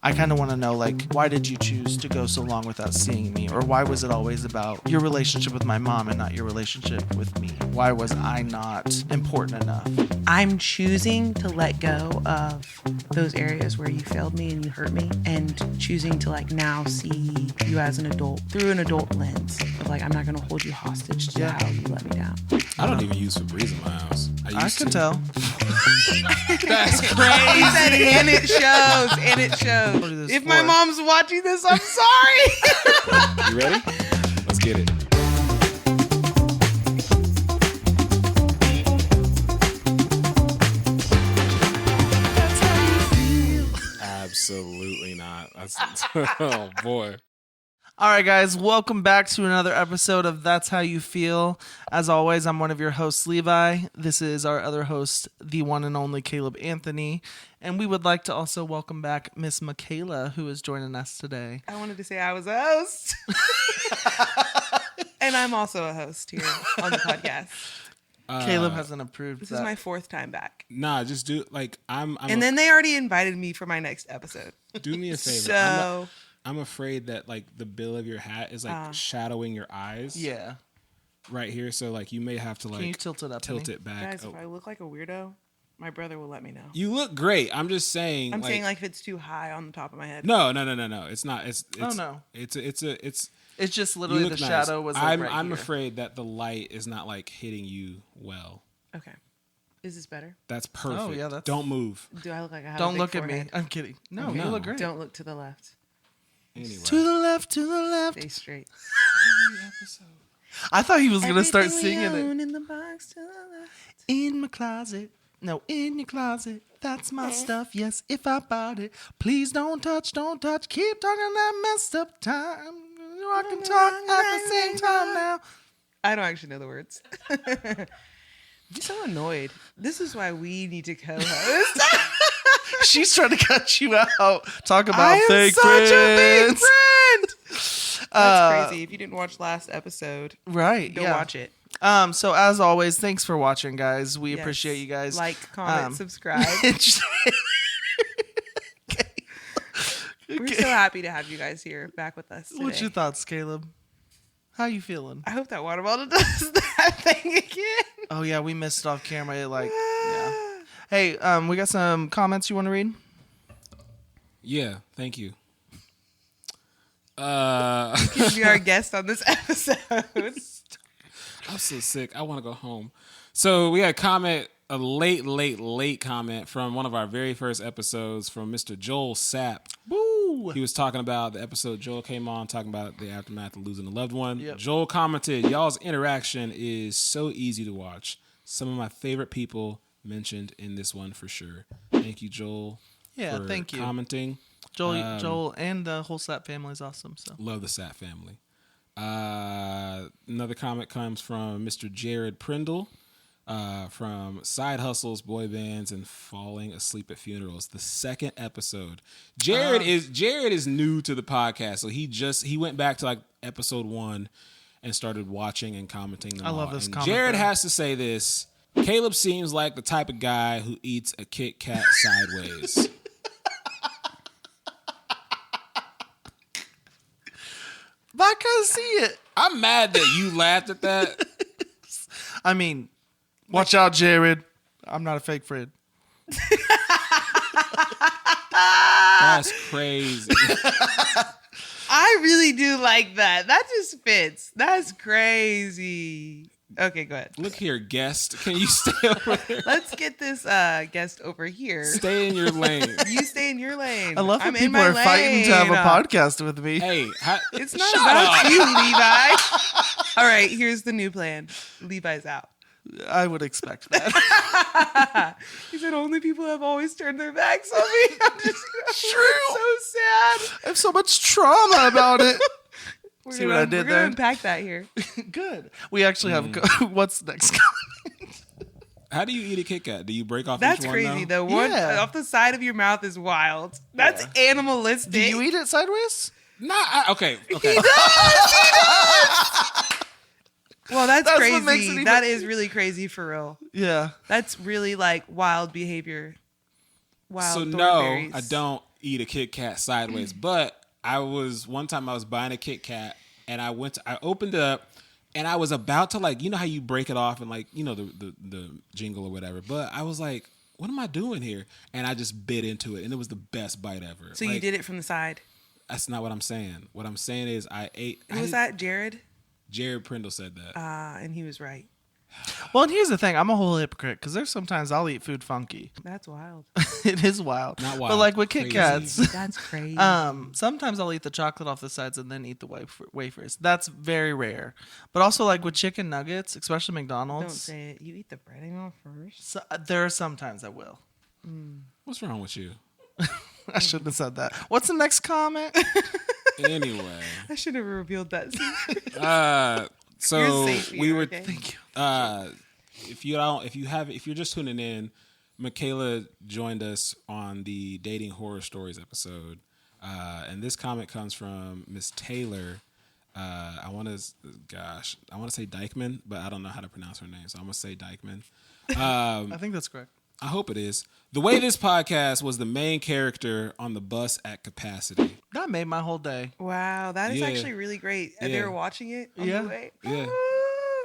I kind of want to know, like, why did you choose to go so long without seeing me? Or why was it always about your relationship with my mom and not your relationship with me? Why was I not important enough? I'm choosing to let go of those areas where you failed me and you hurt me, and choosing to like now see you as an adult through an adult lens of like, I'm not going to hold you hostage to how you let me down. I don't even use Febreze in my house. I can tell. That's He crazy. said, and it shows, and it shows. If my mom's watching this, I'm sorry. You ready? Let's get it. Absolutely not. That's oh boy. All right, guys, welcome back to another episode of That's How You Feel. As always, I'm one of your hosts, Levi. This is our other host, the one and only Caleb Anthony. And we would like to also welcome back Miss Mikaela, who is joining us today. I wanted to say I was a host. And I'm also a host here on the podcast. Caleb hasn't approved This that. is my fourth time back. Nah, just do like And then they already invited me for my next episode. do me a favor. So I'm afraid that like the bill of your hat is like shadowing your eyes. Yeah. Right here. So like you may have to like Can you tilt it up? tilt it back. guys, if I look like a weirdo, my brother will let me know. You look great. I'm just saying. I'm saying like if it's too high on the top of my head. No. It's not. It's Oh, no. It's It's just you literally look the nice. shadow was like right I'm here. afraid that the light is not like hitting you well. Okay. Is this better? That's perfect. Oh, yeah, that's- Don't move. Do I look like I have a Don't big look at me. forehead? I'm kidding. No, Okay. you No. look great. Don't look to the left. Anyway. To the left, to the left. Stay straight. I thought he was going to start Everything we singing own it. in the box to the left. In my closet. No, in your closet. That's my stuff. Yes, if I bought it. Please don't touch, don't touch. Keep talking that messed up time. I can talk at the same time now. I don't actually know the words. I'm so annoyed. This is why we need to co-host. She's trying to cut you out. Talk about I am fake such friends. a big friend. That's crazy. If you didn't watch last episode, Right. go yeah. watch it. So as always, thanks for watching, guys. We Yes. appreciate you guys. Like, comment, subscribe. We're so happy to have you guys here back with us today. What's your thoughts, Caleb? How you feeling? I hope that watermelon does that thing again. Oh yeah, we missed it off camera. Yeah. Hey, we got some comments you want to read? Yeah. Thank you. He's be our guest on this episode. I'm so sick. I want to go home. So we had a late comment from one of our very first episodes from Mr. Joel Sapp. Woo! He was talking about the episode Joel came on, talking about the aftermath of losing a loved one. Yep. Joel commented, y'all's interaction is so easy to watch. Some of my favorite people mentioned in this one for sure. Thank you, Joel. Yeah, for thank you. commenting. Joel and the whole Sapp family is awesome. So Love the Sapp family. Another comment comes from Mr. Jared Prindle from Side Hustles, Boy Bands, and Falling Asleep at Funerals. The second episode. Jared is new to the podcast, so he went back to like episode 1 and started watching and commenting them I love all. this And comment, Jared though. has to say this. Caleb seems like the type of guy who eats a Kit Kat sideways. but I can't see it. I'm mad that you laughed at that. I mean, watch out, Jared. I'm not a fake friend. That's crazy. I really do like that. That just fits. That's crazy. Okay, go ahead. Look here, guest. Can you stay over there? Let's get this guest over here. Stay in your lane. You stay in your lane. I love how I'm in people my are fighting to have a lane. podcast with me. Hey, It's not Shut about up. you, Levi. All right, here's the new plan. Levi's out. I would expect that. He said only people have always turned their backs on me. I'm just True. so sad. I have so much trauma about it. See what I did we're there? gonna unpack that here. Good. We actually have. What's the next? how do you eat a Kit Kat? Do you break off That's each one crazy now? though. One Yeah. off the side of your mouth is wild. That's animalistic. Do you eat it sideways? Nah, okay. Well, that's That's what crazy. makes it even- That is really crazy for real. Yeah. That's really like wild behavior. Wild So thornberries. no, I don't eat a Kit Kat sideways. But one time I was buying a Kit Kat and I opened it up and I was about to like, you know how you break it off and like, you know, the jingle or whatever. But I was like, what am I doing here? And I just bit into it and it was the best bite ever. So you did it from the side? That's not what I'm saying. What I'm saying is I ate. Who was that? Jared? Jared Prindle said that. And he was right. Well, and here's the thing. I'm a whole hypocrite because there's sometimes I'll eat food funky. That's wild. It is wild. Not wild. But like with Kit Crazy. Kats, That's crazy. sometimes I'll eat the chocolate off the sides and then eat the wafers. That's very rare. But also like with chicken nuggets, especially McDonald's. Don't say it. You eat the breading off first? So, there are sometimes I will. What's wrong with you? I shouldn't have said that. What's the next comment? Anyway. I should have revealed that. So You're safe here, we were. okay? Thank you. If you're just tuning in, Mikaela joined us on the Dating Horror Stories episode, and this comment comes from Miss Taylor. I want to say Dykeman, but I don't know how to pronounce her name, so I'm gonna say Dykeman. I think that's correct. I hope it is. The way this podcast was the main character on the bus at capacity. That made my whole day. Wow, that is Yeah. actually really great. And they Yeah. were watching it on Yeah. the way? Yeah.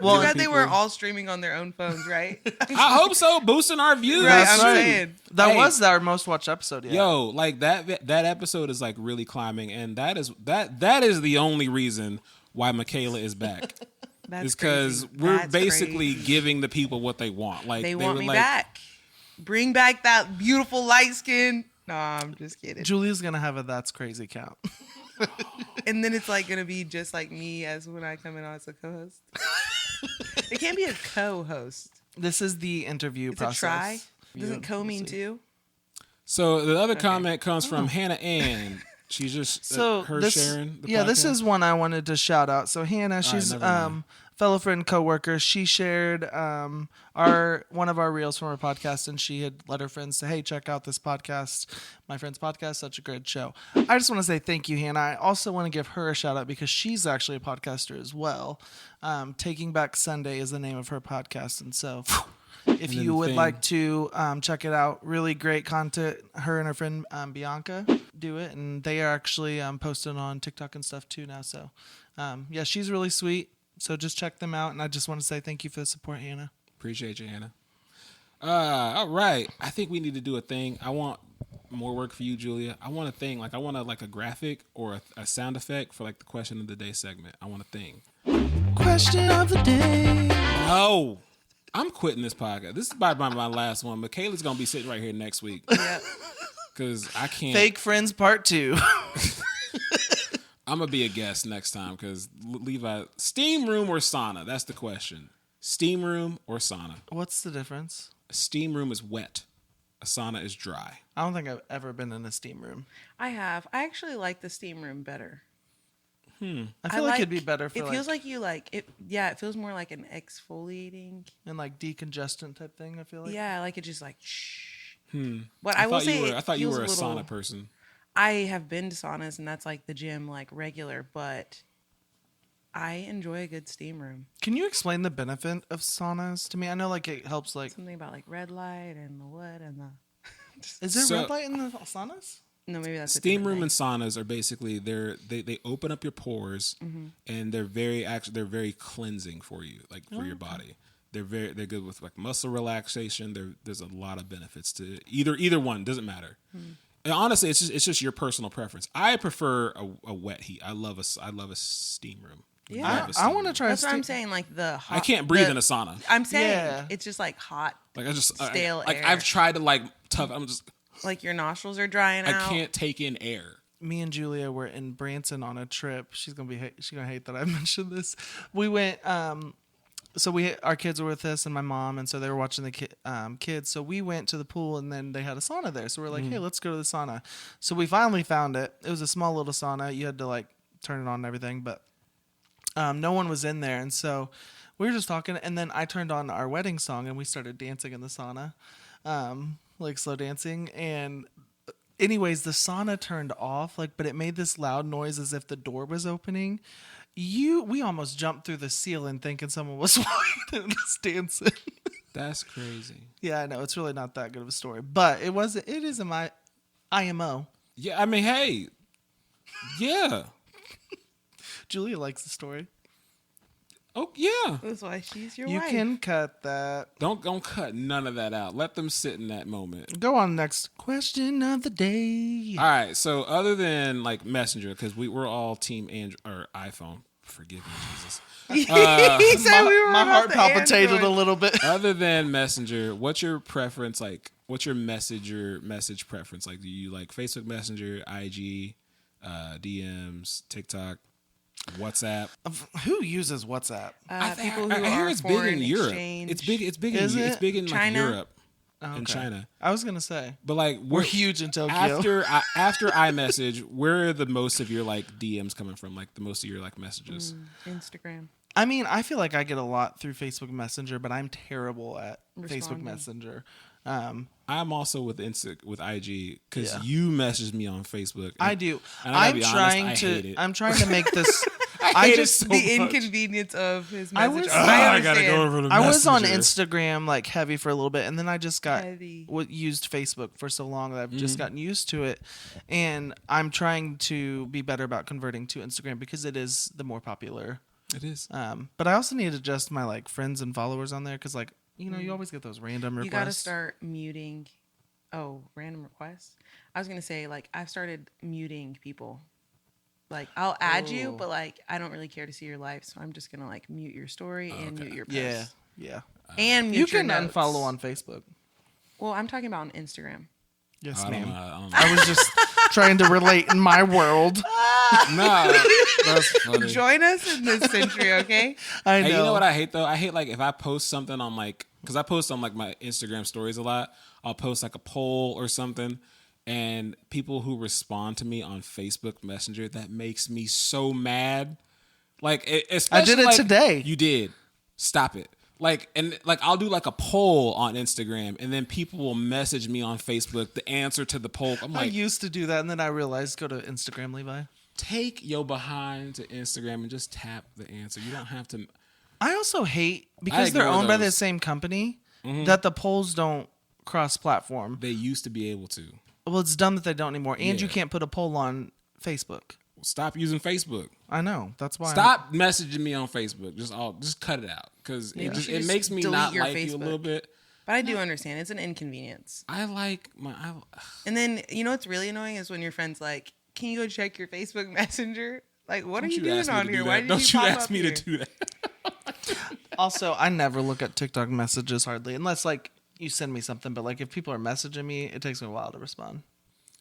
Well, Too bad they were people- all streaming on their own phones, right? I hope so. Boosting our views. Right, That's I'm right. saying. That Hey. was our most watched episode yet. Yo, like that episode is like really climbing, and that is the only reason why Mikaela is back. That's Is because crazy. we're That's basically crazy. giving the people what they want. Like They were want me like, back. Bring back that beautiful light skin. No, I'm just kidding. Julia's gonna have a That's Crazy count. And then it's like gonna be just like me as when I come in on as a co-host. It can't be a co-host. This is the interview It's process. a try. Yeah, Doesn't co we'll mean see. two? So the other comment comes from Hannah Ann. She's just So her this, sharing. The yeah, this podcast. is one I wanted to shout out. So Hannah, she's never mind. fellow friend, coworker. She shared one of our reels from our podcast, and she had let her friends say, "Hey, check out this podcast, my friend's podcast. Such a great show." I just want to say thank you, Hannah. I also want to give her a shout out because she's actually a podcaster as well. Taking Back Sunday is the name of her podcast, and so. If you would like to check it out, really great content. Her and her friend Bianca do it, and they are actually posted on TikTok and stuff too now. So, yeah, she's really sweet. So just check them out, and I just want to say thank you for the support, Hannah. Appreciate you, Hannah. All right, I think we need to do a thing. I want more work for you, Julia. I want a thing. Like I want a graphic or a sound effect for like the question of the day segment. I want a thing. Question of the day. No. I'm quitting this podcast. This is about my last one. Michaela's going to be sitting right here next week. Yeah. Because I can't. Fake Friends Part 2. I'm going to be a guest next time because Levi. Steam room or sauna? That's the question. Steam room or sauna? What's the difference? A steam room is wet. A sauna is dry. I don't think I've ever been in a steam room. I have. I actually like the steam room better. I feel like it'd be better for it feels like you like it. Yeah, it feels more like an exfoliating. and like decongestant type thing. I feel like. Yeah, like it just like shh. Hmm. But I will say, I thought you feels were a little- sauna person. I have been to saunas, and that's like the gym, like regular. But I enjoy a good steam room. Can you explain the benefit of saunas to me? I know like it helps like. Something about like red light and the wood and the. Is there So- red light in the saunas? No, maybe that's a Steam different room and thing. saunas are basically they open up your pores and they're very cleansing for you, like for your body. They're good with like muscle relaxation. There's a lot of benefits to either one, doesn't matter. And honestly, it's just your personal preference. I prefer a wet heat. I love a steam room. Yeah. Love a I steam want to room. try. That's what I'm saying. Like the hot. I can't breathe the- in a sauna. I'm saying Yeah. it's just like hot. Like I just Stale like air. I've tried to like tough. I'm just Like your nostrils are drying I out. can't take in air. Me and Julia were in Branson on a trip. She's gonna hate that I mentioned this. We went. So our kids were with us and my mom, and so they were watching the kids. So we went to the pool, and then they had a sauna there. So we're like, hey, let's go to the sauna. So we finally found it. It was a small little sauna. You had to like turn it on and everything, but no one was in there. And so we were just talking, and then I turned on our wedding song, and we started dancing in the sauna, like slow dancing. And anyways, the sauna turned off, like, but it made this loud noise as if the door was opening. We almost jumped through the ceiling thinking someone was walking and us dancing. That's crazy. Yeah, I know it's really not that good of a story, but it is in my IMO. Yeah, I mean, hey. Yeah. Julia likes the story. Oh, yeah. That's why she's your You wife. can cut that. Don't cut none of that out. Let them sit in that moment. Go on next question of the day. All right. So other than like Messenger, because we're all team Android or iPhone. Forgive me, Jesus. He said we were My about heart the palpitated Android. a little bit. Other than Messenger, what's your preference? Like, what's your message preference? Like, do you like Facebook Messenger, IG, DMs, TikTok, WhatsApp? Who uses WhatsApp? People who I hear are it's big in foreign Europe. exchange. It's big. It's big. Is It's it? big in like China? Europe Oh, and okay. China. I was gonna say But like, we're huge in Tokyo. After iMessage, where are the most of your like DMs coming from? Like the most of your like messages. Instagram. I mean, I feel like I get a lot through Facebook Messenger, but I'm terrible at Facebook Responding. Messenger. I'm also with IG because Yeah. you messaged me on Facebook. I do. And I gotta I'm be honest, trying I hate it. I'm trying to make this. I hate it just so The much. inconvenience of his I message. was- I gotta go over to I was on Messenger. Instagram like heavy for a little bit, and then I just got Heavy. used Facebook for so long that I've just gotten used to it. And I'm trying to be better about converting to Instagram because it is the more popular. It is. But I also need to adjust my like friends and followers on there because like you always get those random requests. You got to start muting. Oh, random requests. I was gonna say like I've started muting people. Like I'll add you, Oh. but like I don't really care to see your life, so I'm just gonna like mute your story and okay. mute your posts. Yeah, yeah. And mute You your can notes. unfollow on Facebook. Well, I'm talking about on Instagram. Yes, I don't ma'am. know. I don't know. I was just trying to relate in my world. Nah, that's funny. Join us in this century, okay? I know. Hey, you know what I hate though? I hate like if I post something on like because I post on like my Instagram stories a lot. I'll post like a poll or something, and people who respond to me on Facebook Messenger, that makes me so mad. Like especially I did it like, today. You did. Stop it. Like and like I'll do like a poll on Instagram, and then people will message me on Facebook the answer to the poll. I'm I like, used to do that, and then I realized go to Instagram, Levi. take your behind to Instagram and just tap the answer. You don't have to. I also hate because I they're ignore owned by the those. same company that the polls don't cross-platform. They used to be able to. Well, it's dumb that they don't anymore, and you Yeah. can't put a poll on Facebook. Stop using Facebook. I know that's why. Stop messaging me on Facebook. Just cut it out because Maybe you should it just makes me delete not your like you a Facebook. little bit. But I do understand it's an inconvenience. I like my. And then you know what's really annoying is when your friend's like, "Can you go check your Facebook Messenger?" Like, what are you doing ask me on to here? do Why that. did Don't you you pop ask up me here? to do that. Also, I never look at TikTok messages hardly, unless like you send me something. But like if people are messaging me, it takes me a while to respond.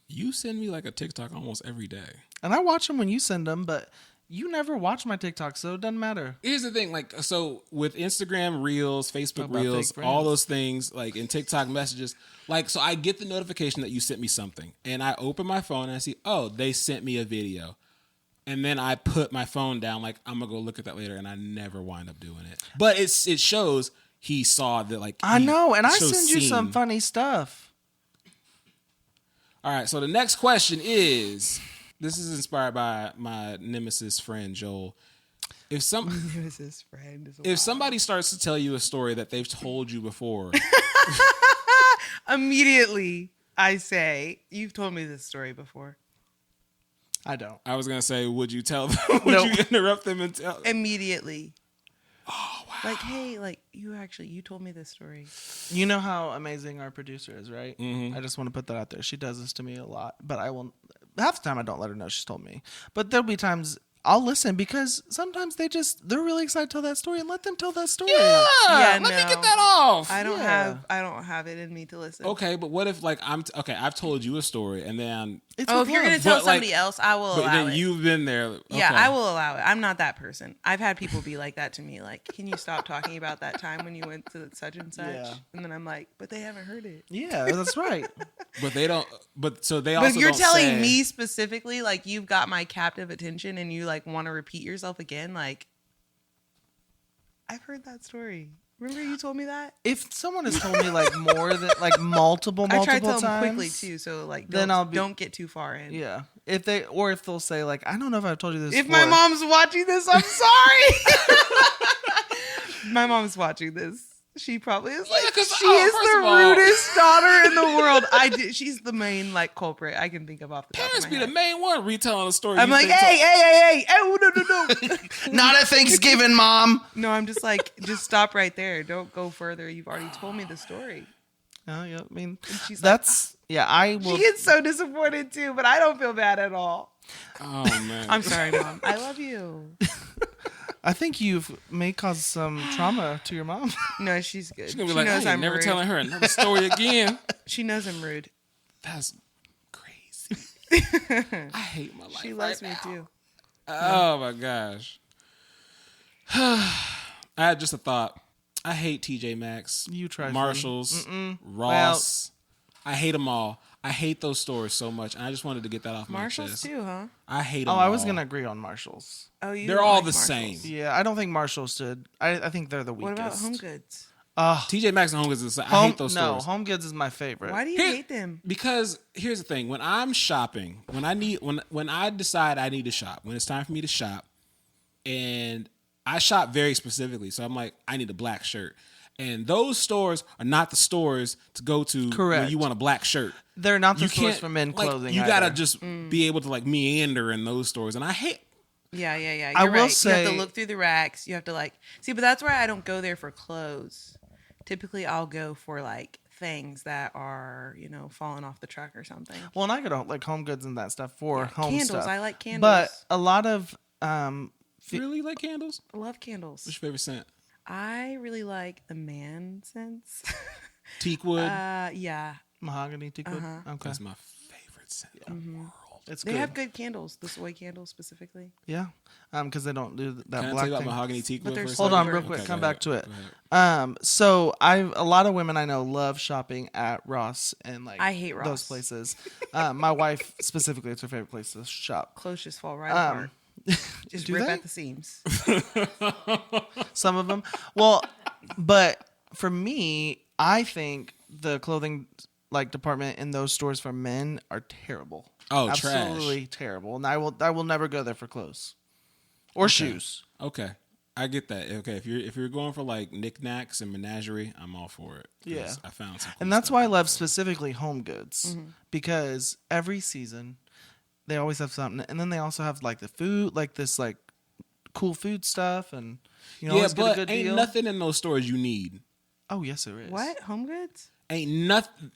You send me like a TikTok almost every day. And I watch them when you send them, but you never watch my TikTok, so it doesn't matter. Here's the thing, like so with Instagram Reels, Facebook About Reels, fake all friends. those things, like in TikTok messages, like so I get the notification that you sent me something, and I open my phone and I see, oh, they sent me a video. And then I put my phone down, like I'm gonna go look at that later, and I never wind up doing it. But it shows he saw that, like I he know, and I shows send you some seen. funny stuff. All right, so the next question is: this is inspired by my nemesis friend Joel. If His friend is if somebody starts to tell you a story that they've told you before, immediately I say, "You've told me this story before." I don't. I was gonna say, would you tell them? Would No. you interrupt them and tell? Immediately. Oh wow! Like, hey, like you told me this story. You know how amazing our producer is, right? Mm-hmm. I just want to put that out there. She does this to me a lot, but I will. Half the time, I don't let her know she's told me. But there'll be times I'll listen because sometimes they're really excited to tell that story, and let them tell that story. Yeah, let me no. get that off. I don't Yeah. have it in me to listen. Okay, but what if like I've told you a story and then It's Oh, with if you're love. gonna tell But, like- somebody else, I will but allow then it. you've been there. Yeah, Okay. I will allow it. I'm not that person. I've had people be like that to me. Like, can you stop talking about that time when you went to such and such? Yeah. And then I'm like, but they haven't heard it. Yeah, that's right. But they don't. But so they But also. if you're don't telling say- me specifically, like you've got my captive attention and you like want to repeat yourself again, like I've heard that story. Remember you told me that? If someone has told me like more than like multiple I try to tell times, them quickly too, so like then don't get too far in. Yeah, if they'll say like, I don't know if I've told you this. If before. my mom's watching this, I'm sorry. My mom's watching this. She probably is Yeah, like, 'cause, she oh, is first the of all- rudest daughter in the world. She's the main like culprit I can think of off the top Parents of be my the head. main one retelling a story. I'm you like, think hey, oh, no. Not at Thanksgiving, Mom. No, I'm just like, just stop right there. Don't go further. You've already told me the story. Oh, yeah, I mean, And she's that's yeah. I will. She gets so disappointed too, but I don't feel bad at all. Oh man, I'm sorry, Mom. I love you. I think may cause some trauma to your mom. No, she's good. She's gonna be She like, knows I ain't I'm never rude. telling her another story again. She knows I'm rude. That's crazy. I hate my life. She loves right me now. too. Oh my gosh. I had just a thought. I hate TJ Maxx, You try Marshalls, Ross. I hate them all. I hate those stores so much. And I just wanted to get that off my Marshalls chest. too, huh? I hate them Oh, all. I was gonna agree on Marshalls. Oh, you They're don't all like the Marshalls. same. Yeah, I don't think Marshalls did. I think they're the What weakest. about Home Goods? TJ Maxx and Home Goods is the same. I hate those No, stores. Home Goods is my favorite. Why do you hate them? Because here's the thing: when I'm shopping, when I decide I need to shop, when it's time for me to shop, and I shop very specifically, so I'm like, I need a black shirt, and those stores are not the stores to go to Correct. when you want a black shirt. They're not the You stores can't for men like, clothing. You gotta either. just be able to like meander in those stores, and I hate. Yeah. You're I will right. You say- have to look through the racks. You have to like see, but that's why I don't go there for clothes. Typically, I'll go for like things that are, falling off the truck or something. Well, and I go to like Home Goods and that stuff for home Candles. stuff. I like candles. But a lot of Really like candles? I love candles. What's your favorite scent? I really like the man scents. Teakwood. Yeah. mahogany teakwood. Okay, That's my favorite scent in the world. it's They good. have good candles. The soy candles specifically. Yeah, because they don't do that Can I tell black you about thing. mahogany teakwood But for they're a so Hold second? on, good. real quick. Okay, Come go back to ahead. it. Go ahead. So a lot of women I know love shopping at Ross and like I hate those Ross. places. My wife specifically, it's her favorite place to shop. Clothes just fall right apart. Just do rip they? at the seams. Some of them. Well, but for me, I think the clothing like department in those stores for men are terrible. Oh, absolutely terrible. And I will never go there for clothes or shoes. Okay, I get that. Okay, if you're going for like knickknacks and menagerie, I'm all for it. 'Cause Yeah. I found some. Cool And that's stuff why I out love there. specifically Home Goods because every season they always have something, and then they also have like the food, like this like cool food stuff, and you know, Yeah, always get a but good ain't deal. nothing in those stores you need. Oh yes, there is. What? Home Goods? Ain't nothing.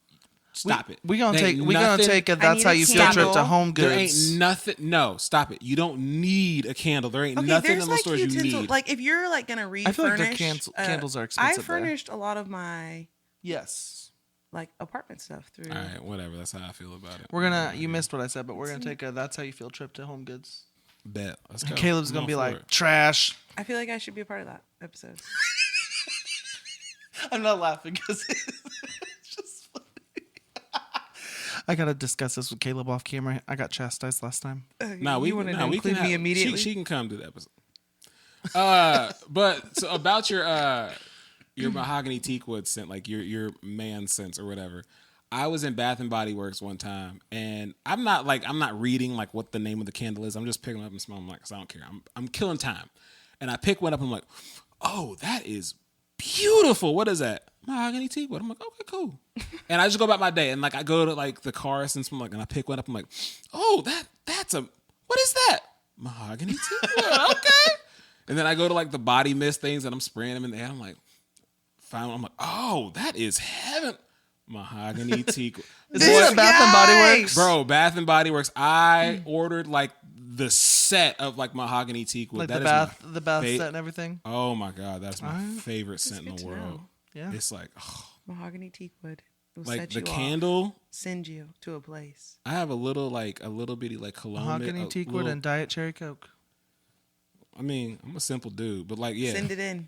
Stop it. We gonna There take ain't we gonna nothing- take a I that's need how a you feel trip to candle. Home There Goods. ain't nothing. No, stop it. You don't need a candle. There ain't Okay, nothing in there's those like stores you utensils. need. Like if you're like gonna refurnish, I feel like their candles are expensive I there. furnished a lot of my Yes. like apartment stuff through. All right, whatever. That's how I feel about it. We're gonna. You missed what I said, but we're gonna take a that's how you feel trip to Home Goods. Bet. Let's go. And Caleb's I'm gonna all be for like it. trash. I feel like I should be a part of that episode. I'm not laughing because it's just funny. I gotta discuss this with Caleb off camera. I got chastised last time. No, we want to no, we include can me have, immediately. She can come to the episode. But so about your mahogany teakwood scent, like your man scents or whatever. I was in Bath and Body Works one time, and I'm not reading like what the name of the candle is. I'm just picking it up and smelling like, 'cause I don't care. I'm killing time, and I pick one up. And I'm like, oh, that is beautiful. What is that? Mahogany teakwood. I'm like, okay, cool. And I just go about my day, and like I go to like the car and and I pick one up. I'm like, oh, that's a what is that? Mahogany teakwood. Okay. And then I go to like the body mist things, and I'm spraying them in the air. I'm like, finally, I'm like, oh, that is heaven. Mahogany teakwood. Is this a Bath and Body Works? Bro, Bath and Body Works. I ordered like the set of like mahogany teakwood. Like That the is bath, my the bath fa- set and everything. Oh my god, that's my favorite scent in good the to world. know. Yeah. It's like, oh, Mahogany teakwood will like set the you candle. off, send you to a place. I have a little bitty like cologne. Mahogany a teakwood little- and Diet Cherry Coke. I mean, I'm a simple dude, but like, yeah, Send it in.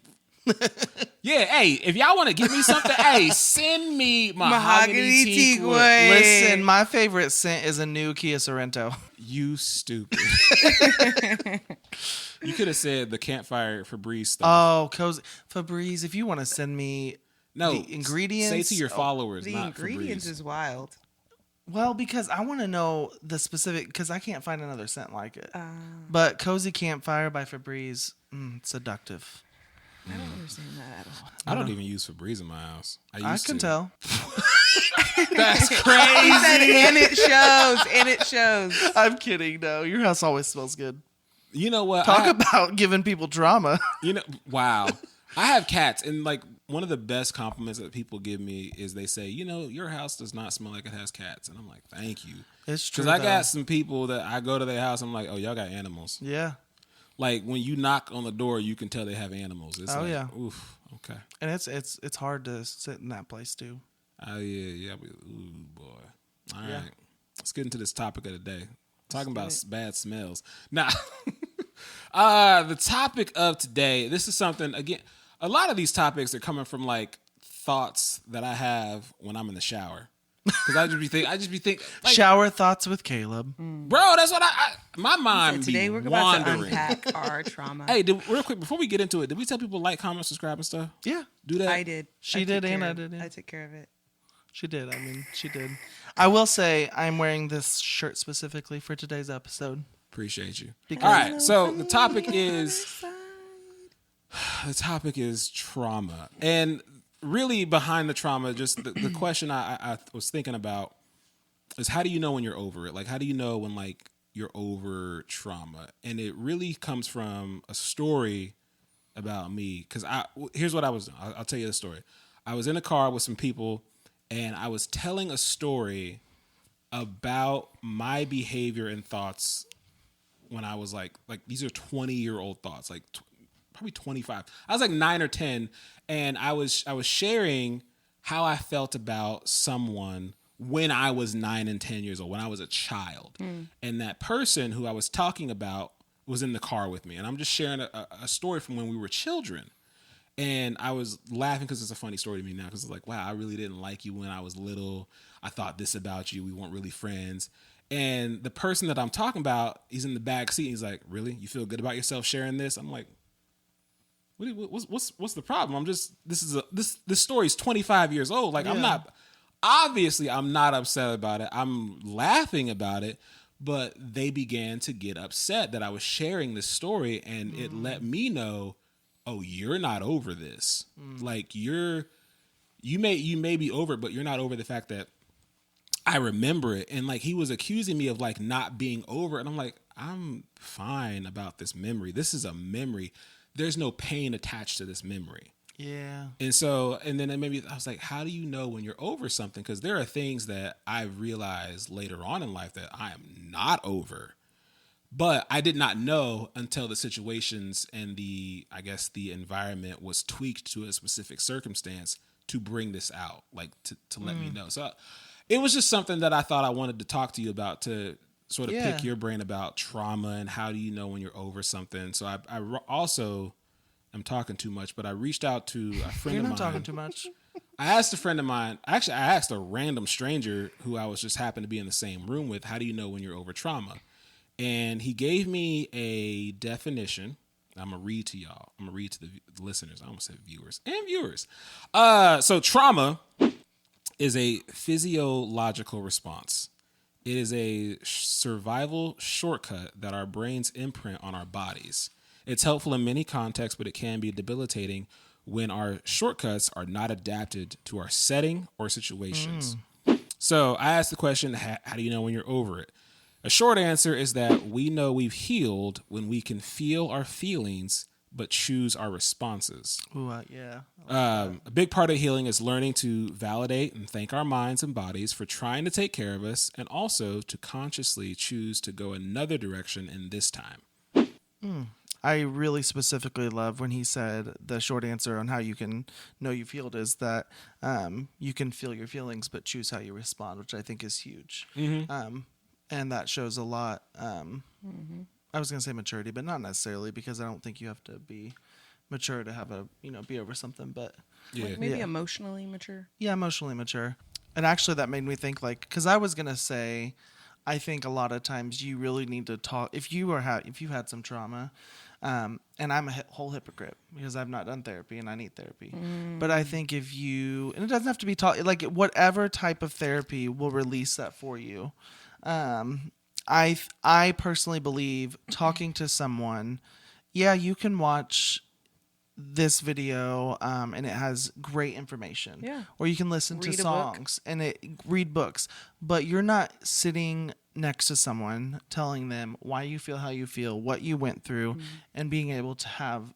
yeah. Hey, if y'all want to give me something, hey, send me mahogany Mahogany teakwood. teakwood. Listen, my favorite scent is a new Kia Sorento. You stupid. You could have said the campfire Febreze stuff. Oh, cozy Febreze. If you want to send me No, the ingredients, Say to your followers, The not ingredients Febreze. is wild. well, because I want to know the specific. Because I can't find another scent like it. But Cozy Campfire by Febreze, seductive. I don't understand that at all. I don't even use Febreze in my house. I can tell. That's He crazy. said, and it shows, and it shows. I'm kidding. No, your house always smells good. You know what? Talk about giving people drama. Wow. I have cats, and like one of the best compliments that people give me is they say, your house does not smell like it has cats, and I'm like, thank you. It's true. Because I got some people that I go to their house, I'm like, oh, y'all got animals. Yeah. Like when you knock on the door, you can tell they have animals. It's yeah. Oof. Okay. And it's hard to sit in that place too. Oh yeah. Ooh boy. All Yeah. right. Let's get into this topic of the day. Talking about bad smells. Now, the topic of today. This is something again. A lot of these topics are coming from like thoughts that I have when I'm in the shower. Because I just be thinking. Like, Shower thoughts with Caleb. bro, that's what my mind So today be we're about to wandering. unpack our trauma. Hey, real quick before we get into it, did we tell people like, comment, subscribe, and stuff? Yeah, Do that. I did. She I took did and care I of- did, yeah. I took care of it. she did. I mean, she did. I will say I'm wearing this shirt specifically for today's episode. Appreciate you. Because- All right, so the topic is trauma, and really behind the trauma, just the question I was thinking about is how do you know when you're over it? Like, how do you know when like you're over trauma? And it really comes from a story about me. Because here's what I was doing. I'll tell you the story. I was in a car with some people, and I was telling a story about my behavior and thoughts when I was like these are 20-year-old thoughts, like probably 25. I was like 9 or 10, and I was sharing how I felt about someone when I was 9 and 10 years old, when I was a child. And that person who I was talking about was in the car with me. And I'm just sharing a story from when we were children. And I was laughing because it's a funny story to me now, because it's like, wow, I really didn't like you when I was little. I thought this about you. We weren't really friends. And the person that I'm talking about, he's in the back seat. And he's like, really? You feel good about yourself sharing this? I'm like, what's the problem? I'm just, this story is 25 years old. Like, Yeah. I'm not upset about it. I'm laughing about it, but they began to get upset that I was sharing this story, and it let me know, oh, you're not over this. Like you may be over it, but you're not over the fact that I remember it. And like, he was accusing me of like not being over it. And I'm like, I'm fine about this memory. This is a memory. There's no pain attached to this memory. Yeah. And then maybe I was like, how do you know when you're over something? Because there are things that I've realized later on in life that I am not over. But I did not know until the situations and the environment was tweaked to a specific circumstance to bring this out, like to let me know. So it was just something that I thought I wanted to talk to you about, to sort of pick your brain about trauma and how do you know when you're over something. So I also am talking too much, but I reached out to a friend You're of not mine. talking too much. I asked a friend of mine, actually, I asked a random stranger who I was just happened to be in the same room with, how do you know when you're over trauma? And he gave me a definition. I'm going to read to y'all. I'm going to read to the listeners. I almost said viewers and viewers. So trauma is a physiological response. It is a survival shortcut that our brains imprint on our bodies. It's helpful in many contexts, but it can be debilitating when our shortcuts are not adapted to our setting or situations. So I asked the question, how do you know when you're over it? A short answer is that we know we've healed when we can feel our feelings, but choose our responses. Ooh, yeah. A big part of healing is learning to validate and thank our minds and bodies for trying to take care of us, and also to consciously choose to go another direction in this time. I really specifically love when he said the short answer on how you can know you've healed is that you can feel your feelings, but choose how you respond, which I think is huge. And that shows a lot. I was going to say maturity, but not necessarily, because I don't think you have to be mature to have be over something. But Yeah. Maybe emotionally mature. yeah, emotionally mature. And actually that made me think, like, because I was going to say, I think a lot of times you really need to talk if you've had some trauma. And I'm a whole hypocrite because I've not done therapy and I need therapy. But I think and it doesn't have to be taught, like whatever type of therapy will release that for you. I personally believe talking to someone, you can watch this video, and it has great information. Yeah. Or you can listen to Read a book. songs and read books, but you're not sitting next to someone telling them why you feel how you feel, what you went through, and being able to have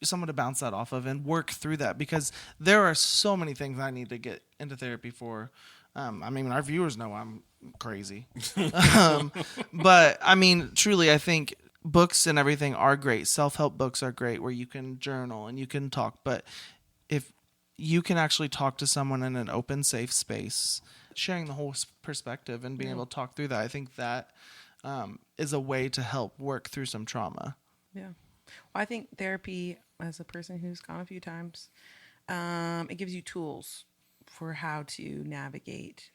someone to bounce that off of and work through that, because there are so many things I need to get into therapy for. I mean, our viewers know I'm crazy. But I mean, truly, I think books and everything are great. Self-help books are great where you can journal and you can talk. But if you can actually talk to someone in an open, safe space, sharing the whole perspective and being able to talk through that, I think that is a way to help work through some trauma. Yeah. Well, I think therapy, as a person who's gone a few times, it gives you tools for how to navigate,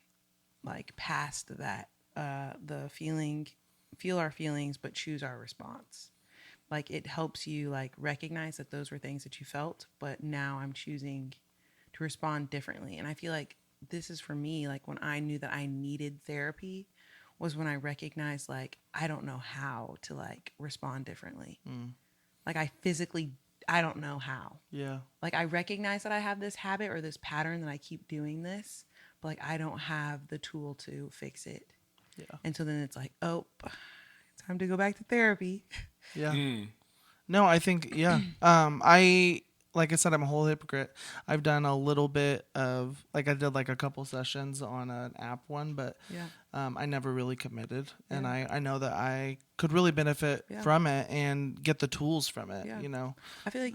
like, past that, the feel our feelings, but choose our response. Like, it helps you, like, recognize that those were things that you felt, but now I'm choosing to respond differently. And I feel like this is for me, like, when I knew that I needed therapy was when I recognized, like, I don't know how to, like, respond differently. Like, I don't know how. Yeah. Like, I recognize that I have this habit or this pattern that I keep doing this, but, like, I don't have the tool to fix it. Yeah. And so then it's like, oh, time to go back to therapy. Yeah. No, I think, yeah. Like I said, I'm a whole hypocrite. I've done a little bit of, like, I did like a couple sessions on an app one, but I never really committed. And I know that I could really benefit from it and get the tools from it, you know? I feel like,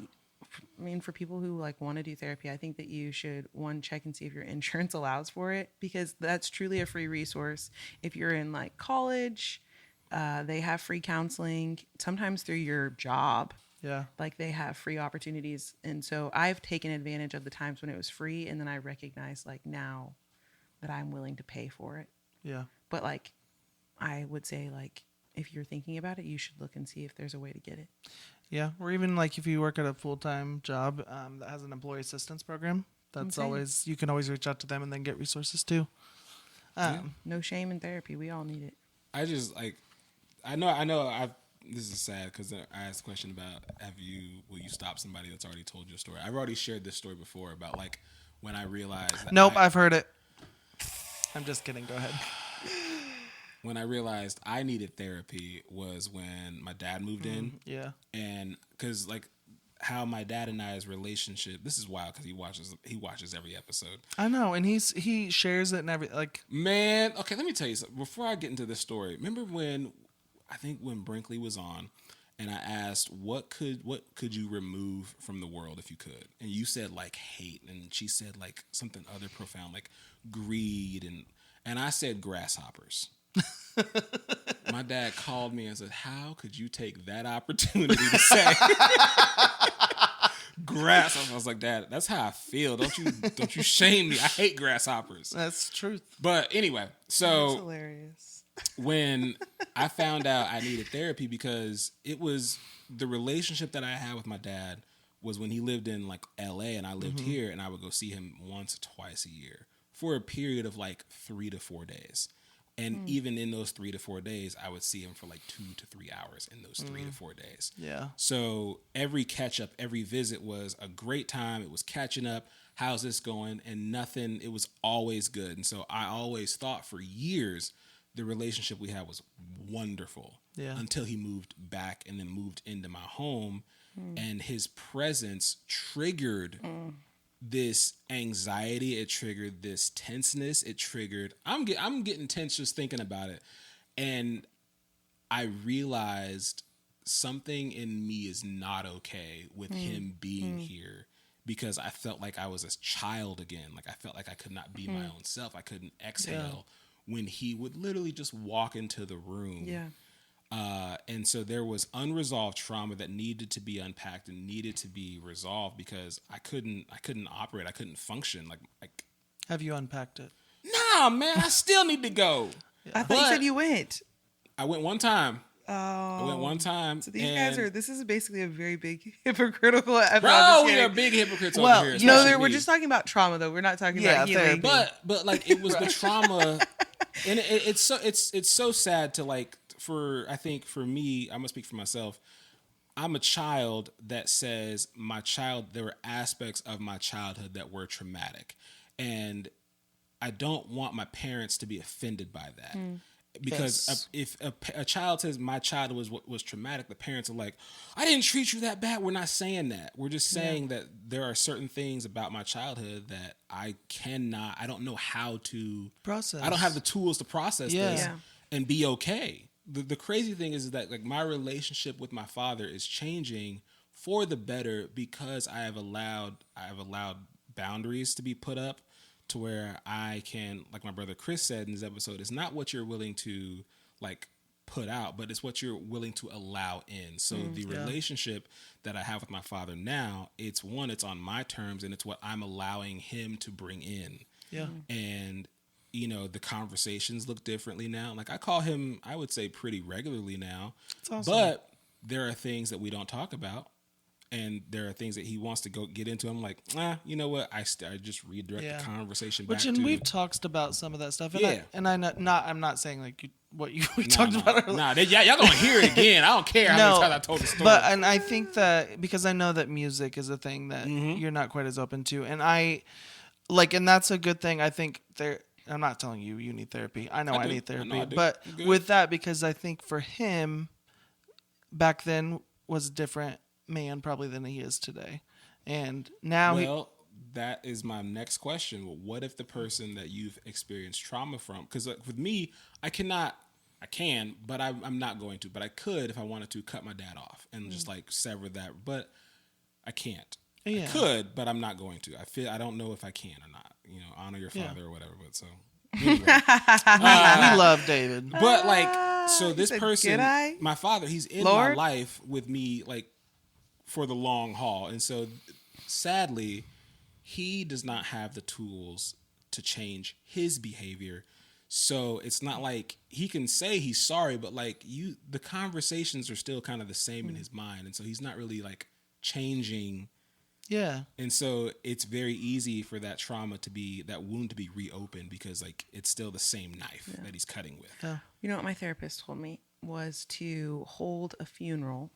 I mean, for people who, like, want to do therapy, I think that you should, one, check and see if your insurance allows for it, because that's truly a free resource. If you're in, like, college, they have free counseling, sometimes through your job. Yeah. Like, they have free opportunities. And so I've taken advantage of the times when it was free. And then I recognize, like, now that I'm willing to pay for it. Yeah. But, like, I would say, like, if you're thinking about it, you should look and see if there's a way to get it. Yeah. Or even, like, if you work at a full-time job that has an employee assistance program, that's always, you can always reach out to them and then get resources too. No shame in therapy. We all need it. I just, like, I know this is sad because I asked a question about will you stop somebody that's already told your story? I've already shared this story before about, like, when I realized that Nope, I've heard it. I'm just kidding. Go ahead. When I realized I needed therapy was when my dad moved in. Yeah. And because, like, how my dad and I's relationship, this is wild because he watches every episode. I know, and he shares it and everything. Like, man, okay, let me tell you something. Before I get into this story, remember when Brinkley was on, and I asked what could you remove from the world if you could, and you said, like, hate, and she said, like, something other profound, like greed, and I said grasshoppers. My dad called me and said, how could you take that opportunity to say grasshoppers? I was like, Dad, that's how I feel. Don't you shame me. I hate grasshoppers. that's truth. But anyway, so That's hilarious. when I found out I needed therapy, because it was the relationship that I had with my dad was when he lived in, like, LA and I lived here, and I would go see him once or twice a year for a period of, like, 3 to 4 days. And even in those 3 to 4 days, I would see him for, like, 2 to 3 hours in those 3 to 4 days. Yeah. So every catch up, every visit was a great time. It was catching up. How's this going? And nothing, it was always good. And so I always thought for years the relationship we had was wonderful. Yeah. Until he moved back and then moved into my home. And his presence triggered this anxiety. It triggered this tenseness. It triggered, I'm getting tense just thinking about it. And I realized something in me is not okay with him being here, because I felt like I was a child again. Like, I felt like I could not be my own self. I couldn't exhale when he would literally just walk into the room. Yeah. And so there was unresolved trauma that needed to be unpacked and needed to be resolved, because I couldn't operate. I couldn't function. Like, Have you unpacked it? nah, man, I still need to go. I thought you said you went. I went one time. Oh. I went one time. So these guys this is basically a very big hypocritical episode. Bro, we are big hypocrites over here. No, especially we're me. just talking about trauma, though. We're not talking about healing. But like, it was the trauma, and it's so sad to, like, I think for me, I'm gonna speak for myself. I'm a child that says there were aspects of my childhood that were traumatic. And I don't want my parents to be offended by that. Because if a child says my childhood was traumatic, the parents are like, I didn't treat you that bad. We're not saying that. We're just saying that there are certain things about my childhood that I don't know how to process. I don't have the tools to process this and be okay. The crazy thing is that like my relationship with my father is changing for the better because I have allowed boundaries to be put up to where I can, like my brother Chris said in this episode, it's not what you're willing to like put out, but it's what you're willing to allow in. So the relationship that I have with my father now, it's on my terms and it's what I'm allowing him to bring in. Yeah. And you know, the conversations look differently now. Like I call him, I would say pretty regularly now, that's awesome. But there are things that we don't talk about. And there are things that he wants to go get into. I'm like, you know what? I just redirect the conversation back to. We've talked about some of that stuff. And I'm not saying like we talked about earlier. Y'all gonna hear it again. I don't care how many times I told the story. And I think that because I know that music is a thing that you're not quite as open to, and and that's a good thing. I think I'm not telling you need therapy. I know I need therapy, but with that, because I think for him, back then was different man probably than he is today, and now that is my next question. What if the person that you've experienced trauma from, because with me I can, but I'm not going to, but I could if I wanted to cut my dad off and just like sever that, but I can't. I could, but I'm not going to. I don't know if I can or not, you know, honor your father or whatever, but so anyway. We love David, but like, so this person, my father, he's in my life with me like for the long haul. And so sadly, he does not have the tools to change his behavior. So it's not like he can say he's sorry, but like the conversations are still kind of the same in his mind. And so he's not really like changing. Yeah. And so it's very easy for that wound to be reopened because like it's still the same knife that he's cutting with. Yeah. You know what my therapist told me was to hold a funeral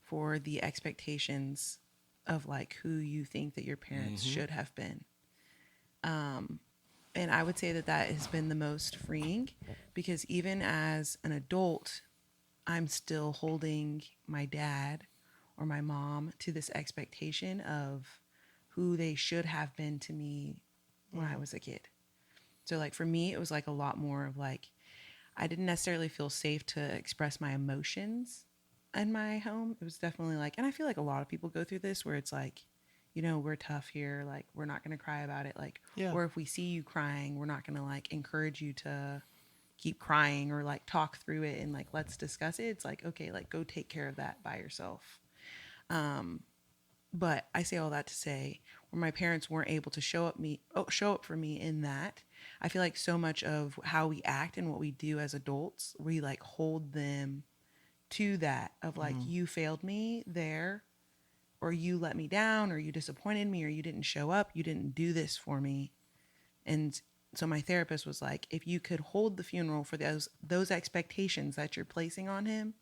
for the expectations of like who you think that your parents should have been. And I would say that has been the most freeing because even as an adult, I'm still holding my dad or my mom to this expectation of who they should have been to me when I was a kid. So like for me, it was like a lot more of like, I didn't necessarily feel safe to express my emotions in my home. It was definitely like, and I feel like a lot of people go through this where it's like, you know, we're tough here. Like, we're not going to cry about it. Like, or if we see you crying, we're not going to like encourage you to keep crying or like talk through it and like, let's discuss it. It's like, okay, like go take care of that by yourself. But I say all that to say where my parents weren't able to show up for me in that, I feel like so much of how we act and what we do as adults, we like hold them to that of like, you failed me there, or you let me down, or you disappointed me, or you didn't show up, you didn't do this for me. And so my therapist was like, if you could hold the funeral for those expectations that you're placing on him,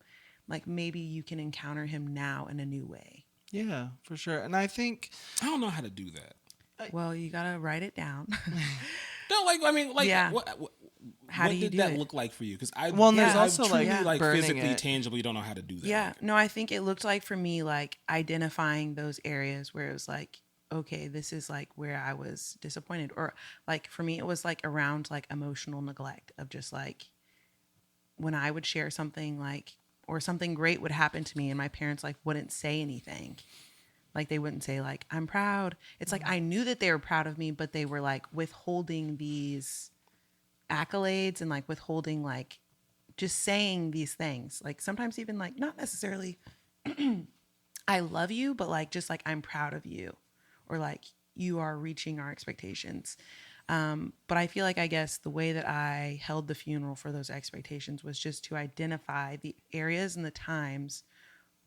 like maybe you can encounter him now in a new way. Yeah, for sure. And I think I don't know how to do that. Well, you gotta write it down. How do you did that look like for you? Because there's also like physically tangible. You don't know how to do that. Yeah, no, I think it looked like for me like identifying those areas where it was like, okay, this is like where I was disappointed, or like for me it was like around like emotional neglect of just like when I would share something like, or something great would happen to me and my parents like wouldn't say anything. Like they wouldn't say like, I'm proud. It's like I knew that they were proud of me, but they were like withholding these accolades and like withholding like just saying these things. Like sometimes even like not necessarily I love you, but like just like I'm proud of you, or like you are reaching our expectations. But I feel like I guess the way that I held the funeral for those expectations was just to identify the areas and the times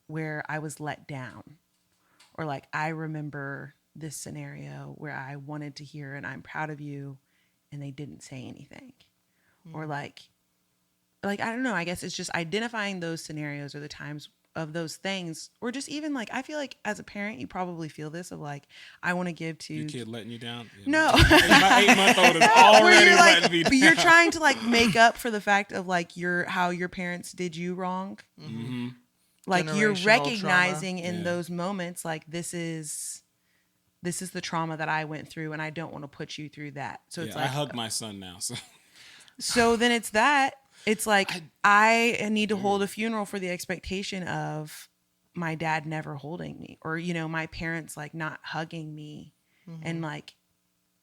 where I was let down. Or like, I remember this scenario where I wanted to hear and I'm proud of you and they didn't say anything. Or like, I don't know, I guess it's just identifying those scenarios or the times of those things, or just even like, I feel like as a parent, you probably feel this of like, I want to give to Your kid letting you down? Yeah, no. my 8-month-old is Where already you're letting like, me but down. you're trying to like make up for the fact of like how your parents did you wrong. Mm-hmm. Like you're Generational recognizing trauma. in Yeah. those moments, like this is the trauma that I went through, and I don't want to put you through that. So it's I like, hug my son now. so then it's that. It's like I need to hold a funeral for the expectation of my dad never holding me, or my parents like not hugging me, and like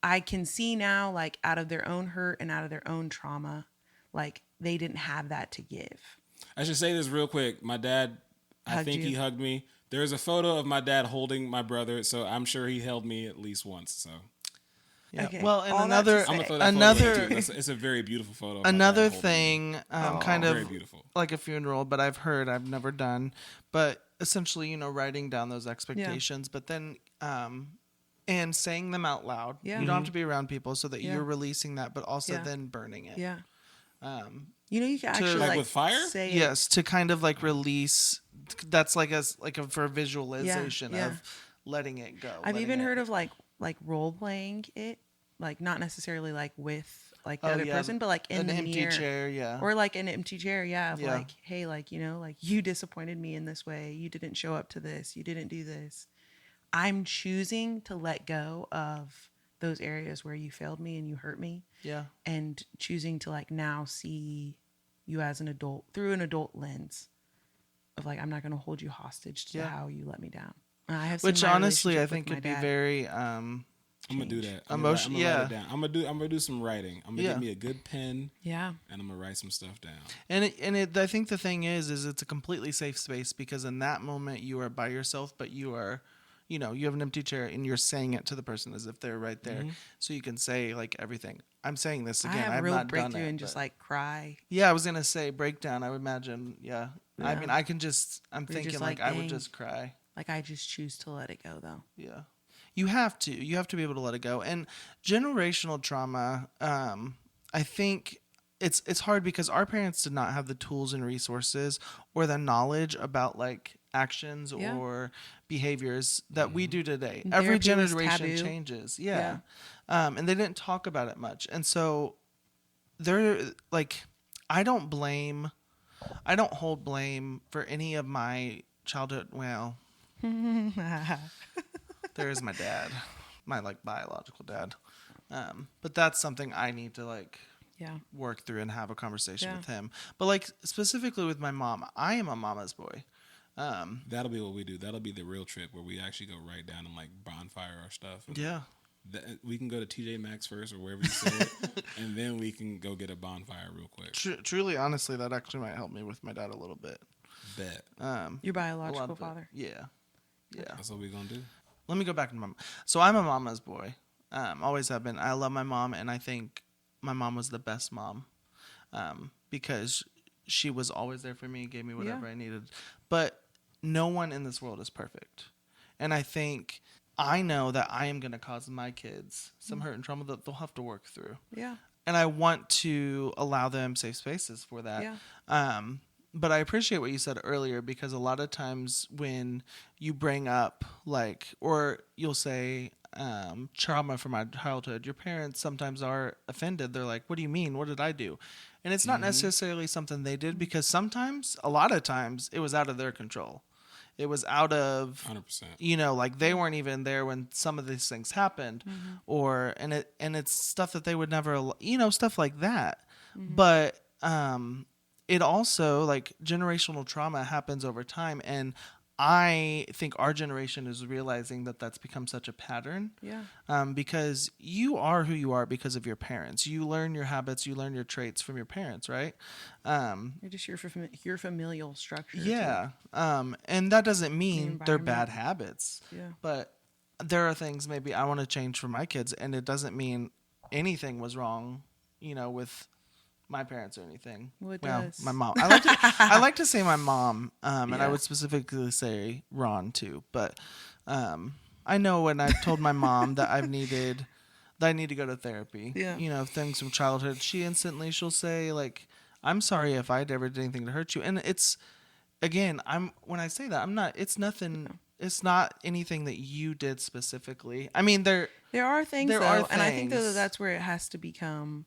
I can see now, like out of their own hurt and out of their own trauma, like they didn't have that to give. I should say this real quick. My dad, I think he hugged me. There's a photo of my dad holding my brother, so I'm sure he held me at least once. So Yeah. Okay. Well, and All that to another say- I'm gonna throw that another photo in too. It's a very beautiful photo. Of my another dad holding me. thing, kind Very of beautiful. like a funeral, but I've never done, but essentially, writing down those expectations, but then, and saying them out loud. Yeah. You don't have to be around people so that Yeah. you're releasing that, but also Yeah. then burning it. Yeah. Um, You can actually Like like with fire? say it. yes, to kind of like release. That's like for visualization yeah. of letting it go. I've letting even it- heard of like role playing it, like not necessarily like with like the Oh, other yeah. person, but like in an the empty mirror. chair. Yeah. Or like an empty chair, yeah. Of Yeah. like, hey, like, like you disappointed me in this way. You didn't show up to this. You didn't do this. I'm choosing to let go of those areas where you failed me and you hurt me, yeah. and choosing to like now see you as an adult through an adult lens of like, I'm not going to hold you hostage to Yeah. how you let me down. I have Which seen my honestly, I relationship think with could my be dad very. I'm gonna do change. that. I'm Emotion- gonna yeah. write it down. I'm gonna do some writing. I'm gonna Yeah. get me a good pen Yeah. and I'm gonna write some stuff down. I think the thing is it's a completely safe space because in that moment you are by yourself, but you are, you have an empty chair and you're saying it to the person as if they're right there. So you can say like everything. I'm saying this again. I have I've real not done breakthrough it, and just but- like cry. Yeah, I was gonna say breakdown. I would imagine. Yeah. I Yeah. mean, I can just. I'm You're thinking just like like, I would dang. just cry. Like I just choose to let it go though. Yeah. You have to. You have to be able to let it go. And generational trauma, I think it's hard because our parents did not have the tools and resources or the knowledge about like actions Yeah. or behaviors that we do today. And Every therapy was generation taboo. changes. Yeah. And they didn't talk about it much. And so they're like, I don't hold blame for any of my childhood. Well, there is my dad, my like biological dad. But that's something I need to like Yeah. work through and have a conversation Yeah. with him. But like specifically with my mom, I am a mama's boy. That'll be what we do. That'll be the real trip where we actually go right down and like bonfire our stuff. And Yeah. we can go to TJ Maxx first or wherever you said, and then we can go get a bonfire real quick. Truly, honestly, that actually might help me with my dad a little bit. Bet. Your A lot biological of it. father. Yeah. Yeah. That's what we're gonna do. Let me go back to mom. So I'm a mama's boy. Always have been. I love my mom, and I think my mom was the best mom because she was always there for me, gave me whatever I needed. But no one in this world is perfect. And I think I know that I am going to cause my kids some hurt and trauma that they'll have to work through. Yeah. And I want to allow them safe spaces for that. Yeah. But I appreciate what you said earlier because a lot of times when you bring up like, or you'll say trauma from my childhood, your parents sometimes are offended. They're like, what do you mean? What did I do? And it's not necessarily something they did because sometimes, a lot of times, it was out of their control. It was out of 100%. Like they weren't even there when some of these things happened, or and it's stuff that they would never, stuff like that. But it also like generational trauma happens over time, and I think our generation is realizing that that's become such a pattern. Yeah. Because you are who you are because of your parents. You learn your habits, you learn your traits from your parents, right? You're just your familial structure. Yeah. And that doesn't mean they're bad environment. habits. Yeah. But there are things maybe I want to change for my kids, and it doesn't mean anything was wrong, with my parents or anything. Well, it Well, does. my mom. I like to say my mom, and I Yeah. would specifically say Ron too. But I know when I've told my mom that I need to go to therapy. Yeah. Things from childhood. She'll say like, "I'm sorry if I ever did anything to hurt you," and again, when I say that, I'm not. It's nothing. It's not anything that you did specifically. I mean, There are things there though, are and I think things. that that's where it has to become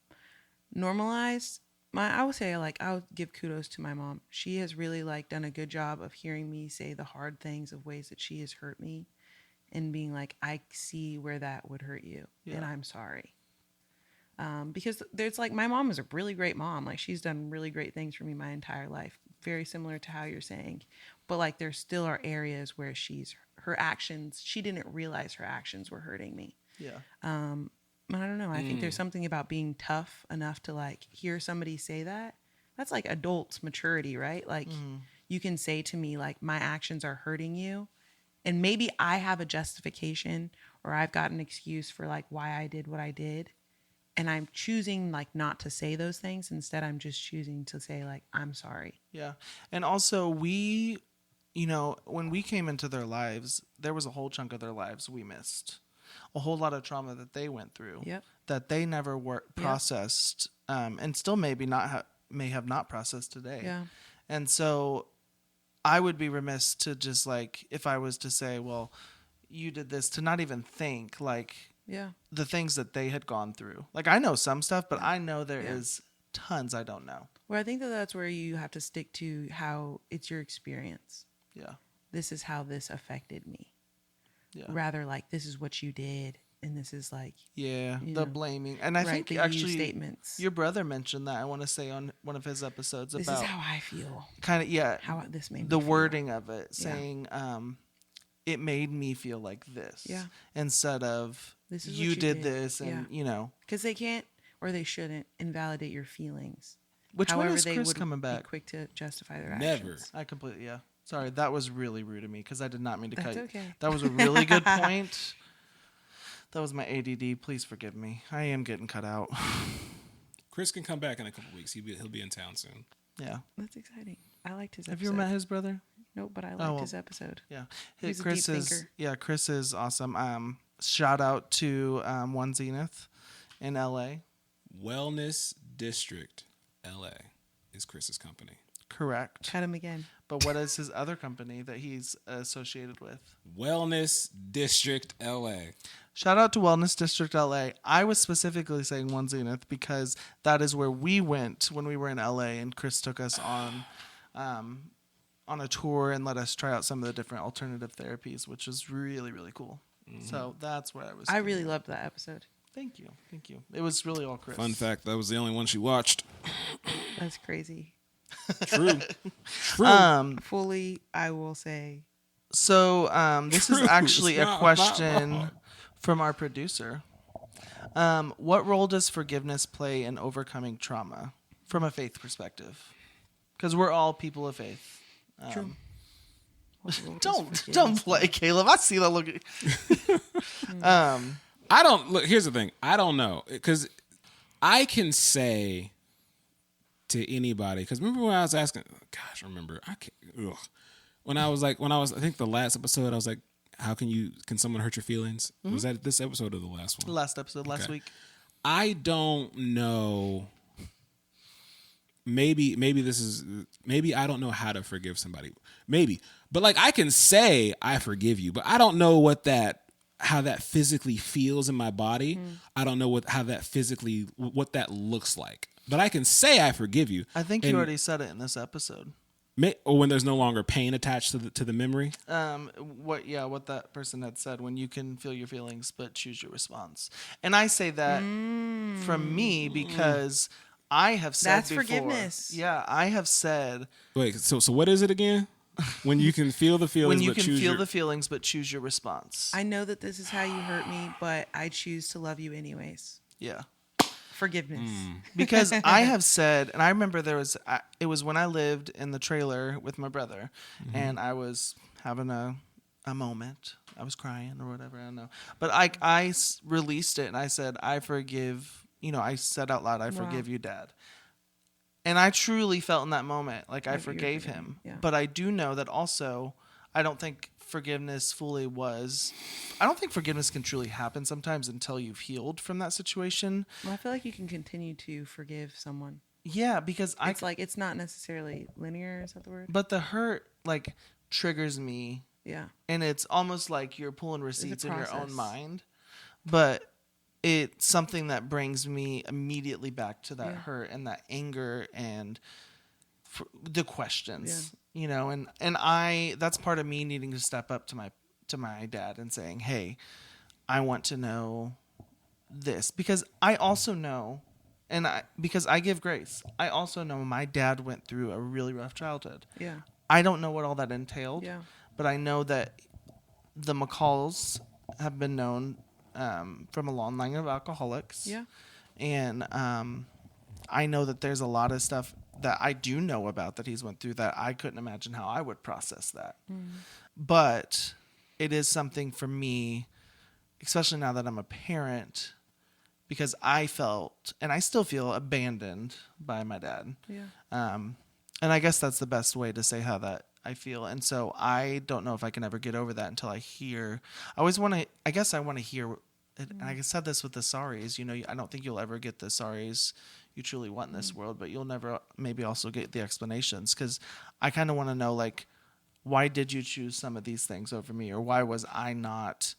normalized. I would say like I would give kudos to my mom. She has really like done a good job of hearing me say the hard things of ways that she has hurt me, and being like, I see where that would hurt you, and I'm sorry. Because there's like my mom is a really great mom. Like she's done really great things for me my entire life. Very similar to how you're saying, but like there still are areas where her actions. She didn't realize her actions were hurting me. Yeah. I don't know. I think there's something about being tough enough to like hear somebody say that. That's like adults' maturity, right? Like you can say to me like my actions are hurting you, and maybe I have a justification or I've got an excuse for like why I did what I did. And I'm choosing like not to say those things. Instead, I'm just choosing to say like, I'm sorry. Yeah. And also when we came into their lives, there was a whole chunk of their lives we missed. A whole lot of trauma that they went through that they never processed, and still maybe may have not processed today. Yeah. And so I would be remiss to just like, if I was to say, well, you did this, to not even think like, the things that they had gone through. Like I know some stuff, but I know there is tons I don't know. Well, I think that that's where you have to stick to how it's your experience. Yeah. This is how this affected me. Yeah. Rather like this is what you did, and this is like the blaming. And I think the actually you statements. Your brother mentioned that, I want to say, on one of his episodes this about is how I feel. Kind of how this made me the feel. wording of it, saying it made me feel like this. Yeah. Instead of this is you did this, and because they can't or they shouldn't invalidate your feelings. Which However, one is they Chris would coming back? Be quick to justify their Never. actions. I completely Sorry, that was really rude of me because I did not mean to cut you. Okay. That was a really good point. That was my ADD. Please forgive me. I am getting cut out. Chris can come back in a couple weeks. He'll be in town soon. Yeah. That's exciting. I liked his episode. Have you ever met his brother? Nope, but I liked his episode. Yeah. He's Chris a deep is thinker. Yeah, Chris is awesome. Shout out to One Zenith in LA. Wellness District LA is Chris's company. Correct. Cut him again. But what is his other company that he's associated with? Wellness District LA. Shout out to Wellness District LA. I was specifically saying One Zenith because that is where we went when we were in LA, and Chris took us on a tour and let us try out some of the different alternative therapies, which was really, really cool. Mm-hmm. So that's where I was. I really loved that episode. Thank you. It was really all Chris. Fun fact, that was the only one she watched. That's crazy. True. Fully, I will say. So this is actually a Not question wrong. from our producer. What role does forgiveness play in overcoming trauma from a faith perspective? Because we're all people of faith. True. Don't play, Caleb. I see that look. I don't look. Here's the thing. I don't know because I can say to anybody. Because remember when I was asking? Gosh, remember? I can't. Ugh. When I was, I think the last episode, I was like, "How can someone hurt your feelings?" Mm-hmm. Was that this episode or the last one? Last episode, last week. I don't know. Maybe I don't know how to forgive somebody. Maybe, but like I can say I forgive you, but I don't know how that physically feels in my body. I don't know what that looks like. But I can say I forgive you. I think you already said it in this episode. Or when there's no longer pain attached to the memory. What that person had said, when you can feel your feelings but choose your response. And I say that from me because I have said that's before, forgiveness. Yeah, I have said. Wait, so what is it again? When you can feel the feelings, the feelings but choose your response. I know that this is how you hurt me, but I choose to love you anyways. Yeah. Forgiveness. Because I have said, and I remember it was when I lived in the trailer with my brother, and I was having a moment. I was crying or whatever, I don't know. But I released it, and I said, I forgive, I said out loud, I forgive you, Dad. And I truly felt in that moment like I forgave him. Yeah. But I do know that also, I don't think forgiveness can truly happen sometimes until you've healed from that situation. Well, I feel like you can continue to forgive someone. Yeah, because It's like it's not necessarily linear. Is that the word? but the hurt like triggers me, Yeah. and it's almost like you're pulling receipts in your own process. mind, but it's something that brings me immediately back to that Yeah. hurt and that anger and the questions, Yeah. you know, and I that's part of me needing to step up to my dad and saying, "Hey, I want to know this," because I also know, because I give grace, I also know my dad went through a really rough childhood. Yeah. I don't know what all that entailed, Yeah. but I know that the McCalls have been known from a long line of alcoholics. Yeah. And I know that there's a lot of stuff that I do know about that he's went through that I couldn't imagine how I would process that. But it is something for me, especially now that I'm a parent, because I felt and I still feel abandoned by my dad. Yeah. And I guess that's the best way to say how that I feel. And so I don't know if I can ever get over that until I hear. I guess I want to hear. And I said this with the sorries. You know, I don't think you'll ever get the sorries you truly want in this world, but you'll never maybe also get the explanations, because I kind of want to know, like, why did you choose some of these things over me, or why was I not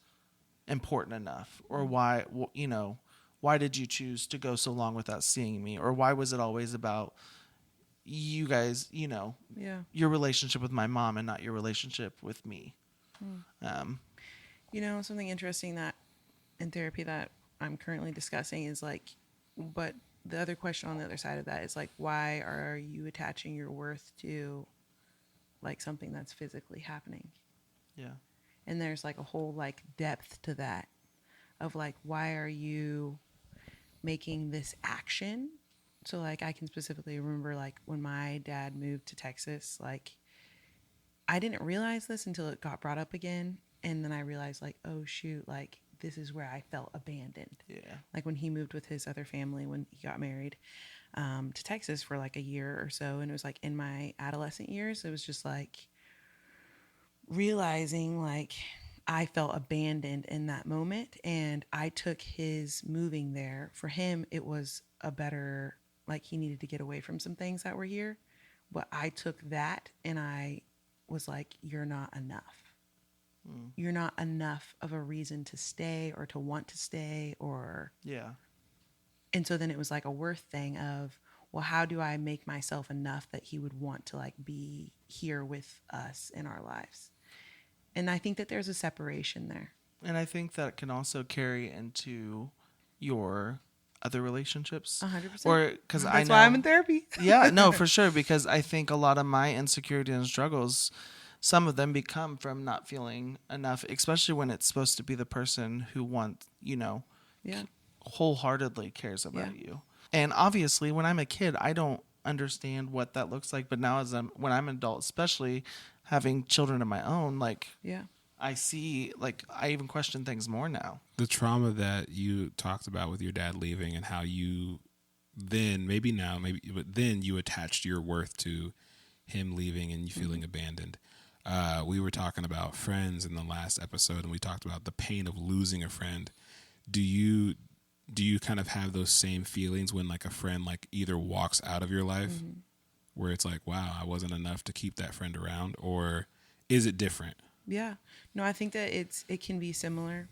important enough, or why, you know, why did you choose to go so long without seeing me, or why was it always about you guys, you know, Yeah. your relationship with my mom and not your relationship with me. You know, something interesting that in therapy that I'm currently discussing is like, but the other question on the other side of that is like, why are you attaching your worth to like something that's physically happening? Yeah. And there's like a whole like depth to that of like, why are you making this action? So like I can specifically remember like when my dad moved to Texas, like I didn't realize this until it got brought up again. And then I realized like, oh shoot, like this is where I felt abandoned. Yeah. Like when he moved with his other family, when he got married to Texas for like a year or so. And it was like in my adolescent years, it was just like realizing like I felt abandoned in that moment. And I took his moving there. For him, it was a better, like he needed to get away from some things that were here. But I took that and I was like, you're not enough. You're not enough of a reason to stay or to want to stay or. Yeah. And so then it was like a worth thing of, well, how do I make myself enough that he would want to like be here with us in our lives? And I think that there's a separation there. And I think that can also carry into your other relationships. 100%. Or because I know. That's why I'm in therapy. Yeah, no, for sure. Because I think a lot of my insecurity and struggles, some of them become from not feeling enough, especially when it's supposed to be the person who Yeah. wholeheartedly cares about Yeah. you. And obviously, when I'm a kid, I don't understand what that looks like. But now, when I'm an adult, especially having children of my own, like Yeah. I see, like I even question things more now. The trauma that you talked about with your dad leaving and how you then, maybe now, but then you attached your worth to him leaving and you feeling abandoned. We were talking about friends in the last episode, and we talked about the pain of losing a friend. Do you kind of have those same feelings when like a friend like either walks out of your life, where it's like, wow, I wasn't enough to keep that friend around, or is it different? Yeah. No, I think that it can be similar.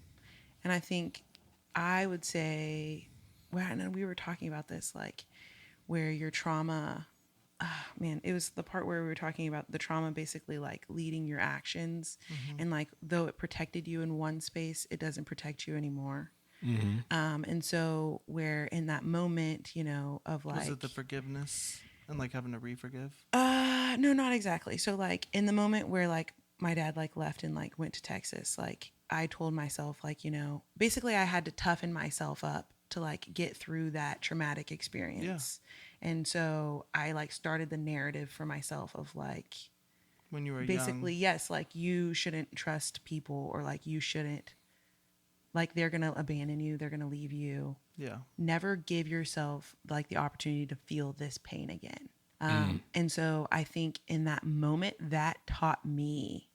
And I think I would say, well, I know we were talking about this, like where your trauma, man, it was the part where we were talking about the trauma basically like leading your actions. And like, though it protected you in one space, it doesn't protect you anymore. And so where in that moment, you know, of like, Was it the forgiveness and like having to re-forgive? no, not exactly. So like in the moment where like my dad like left and like went to Texas, like I told myself like, you know, basically I had to toughen myself up to like get through that traumatic experience. And so I like started the narrative for myself of like, When you were basically, young. yes, like you shouldn't trust people, or like you shouldn't, like they're going to abandon you. They're going to leave you. Yeah. Never give yourself like the opportunity to feel this pain again. And so I think in that moment that taught me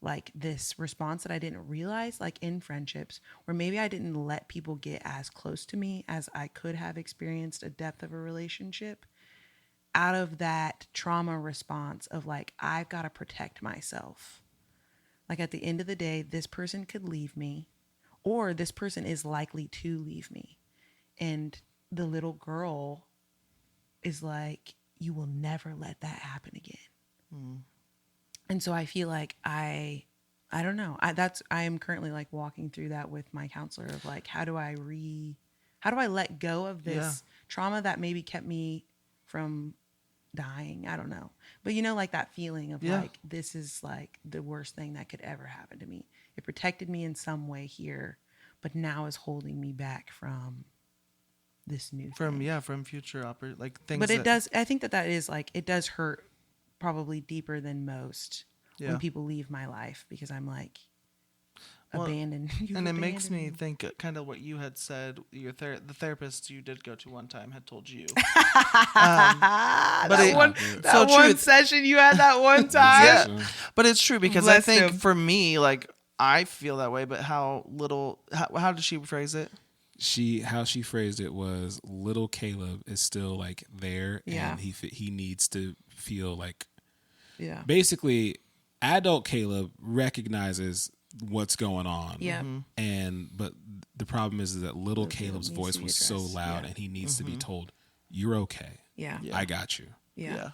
like this response that I didn't realize, like in friendships, where maybe I didn't let people get as close to me as I could have experienced a depth of a relationship, out of that trauma response of like, I've got to protect myself. Like at the end of the day, this person could leave me, or this person is likely to leave me. And the little girl is like, you will never let that happen again. And so I feel like I don't know. I am currently like walking through that with my counselor of like, how do I let go of this trauma that maybe kept me from dying? I don't know. But you know, like that feeling of like, this is like the worst thing that could ever happen to me. It protected me in some way here, but now is holding me back from this new thing. From future like things. But it does, I think that is like, it does hurt probably deeper than most when people leave my life, because I'm like, abandoned. And it makes me think kind of what you had said, the therapist you did go to one time had told you. That one session you had that one time. But it's true, because I think for me, like, I feel that way, but how did she phrase it? How she phrased it was, little Caleb is still like there, and he needs to feel like, basically, adult Caleb recognizes what's going on. Yeah. But the problem is that little Caleb's voice was so loud, and he needs to be told, "You're okay. Yeah. I got you." Yeah.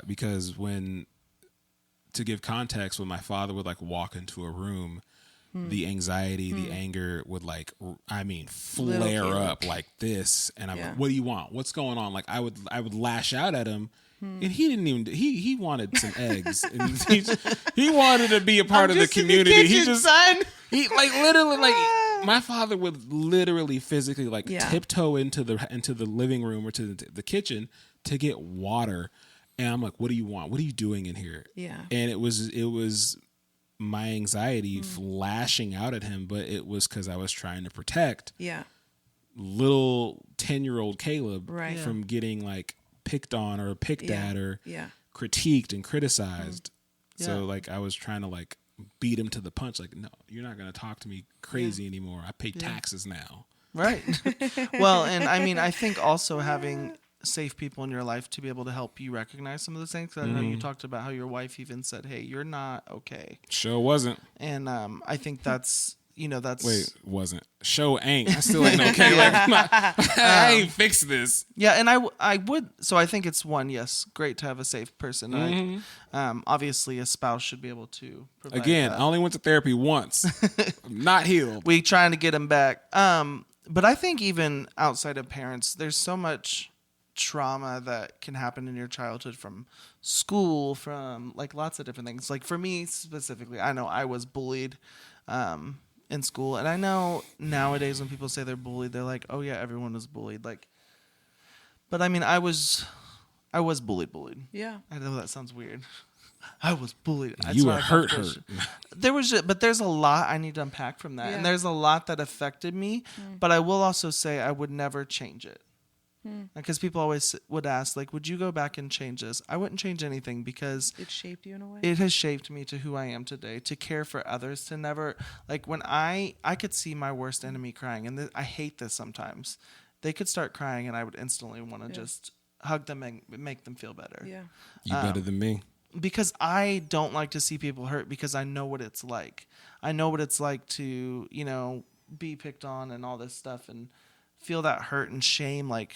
Because to give context, when my father would like walk into a room, the anxiety, the anger would flare up like this. And I'm like, what do you want? What's going on? Like I would lash out at him, and he didn't even, he wanted some eggs, and he wanted to be a part of the community. He like literally like, my father would literally physically like tiptoe into the living room or to the kitchen to get water. And I'm like, what do you want? What are you doing in here? Yeah. And it was my anxiety lashing out at him, but it was because I was trying to protect little 10-year-old Caleb from getting like picked on or picked at or critiqued and criticized. So like I was trying to like beat him to the punch. Like, no, you're not going to talk to me crazy anymore. I pay taxes now. Right. Well, and I mean, I think also having safe people in your life to be able to help you recognize some of those things. 'Cause I know you talked about how your wife even said, "Hey, you're not okay." Sure wasn't. And I think that's wasn't. Show ain't. I still ain't okay. I ain't fixed this. Yeah, and I would. So I think it's great to have a safe person. Obviously, a spouse should be able to provide Again, that. I only went to therapy once. I'm not healed. We trying to get him back. But I think even outside of parents, there's so much trauma that can happen in your childhood, from school, from like lots of different things. Like for me specifically, I know I was bullied in school, and I know nowadays when people say they're bullied, they're like, "Oh yeah, everyone was bullied." Like, but I mean, I was bullied. Yeah. I know that sounds weird. I was bullied. You were hurt. But there's a lot I need to unpack from that, and there's a lot that affected me. But I will also say I would never change it. Because people always would ask, like, would you go back and change this? I wouldn't change anything, because it shaped you in a way. It has shaped me to who I am today, to care for others, to never, like, when I could see my worst enemy crying, and I hate this sometimes. They could start crying, and I would instantly want to just hug them and make them feel better. Yeah. You better than me. Because I don't like to see people hurt, because I know what it's like. I know what it's like to, be picked on and all this stuff, and feel that hurt and shame, like,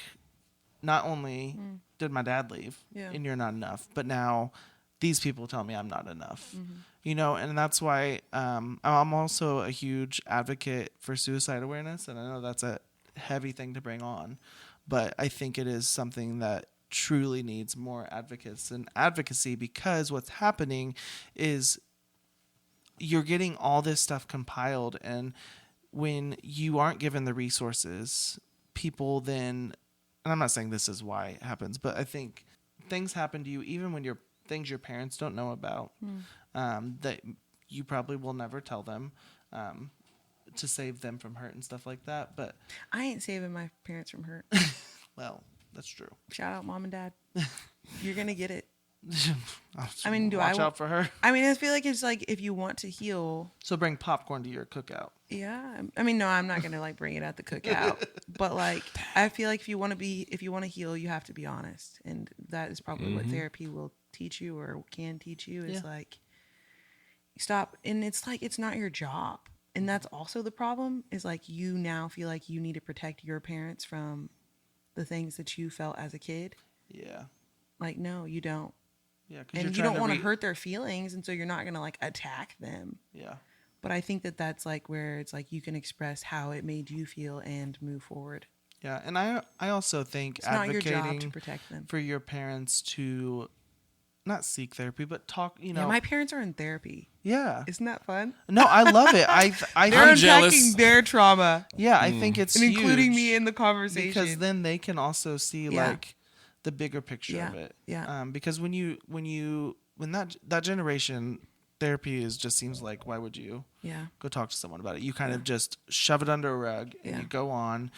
not only did my dad leave and you're not enough, but now these people tell me I'm not enough, and that's why I'm also a huge advocate for suicide awareness. And I know that's a heavy thing to bring on, but I think it is something that truly needs more advocates and advocacy, because what's happening is you're getting all this stuff compiled, and when you aren't given the resources, people then, and I'm not saying this is why it happens, but I think things happen to you even when things your parents don't know about, that you probably will never tell them, to save them from hurt and stuff like that. But I ain't saving my parents from hurt. Well, that's true. Shout out mom and dad. You're going to get it. I mean, watch out for her. I mean, I feel like it's like if you want to heal. So bring popcorn to your cookout. Yeah. I mean, no, I'm not going to like bring it at the cookout. But like, I feel like if you want to heal, you have to be honest. And that is probably what therapy will teach you or can teach you is like, stop. And it's like, it's not your job. And that's also the problem is like, you now feel like you need to protect your parents from the things that you felt as a kid. Yeah. Like, no, you don't. Yeah. And you don't want to hurt their feelings. And so you're not going to like attack them. Yeah. But I think that that's like where it's like you can express how it made you feel and move forward. Yeah. And I also think it's not your advocating job to protect them. for your parents to not seek therapy, but talk, you know. Yeah, my parents are in therapy. Yeah. Isn't that fun? No, I love it. They're I'm jealous. unpacking their trauma. Yeah, I think it's and including huge me in the conversation. because then they can also see like the bigger picture of it. Yeah. Because when that generation, therapy just seems like, why would you go talk to someone about it? You kind of just shove it under a rug and you go on.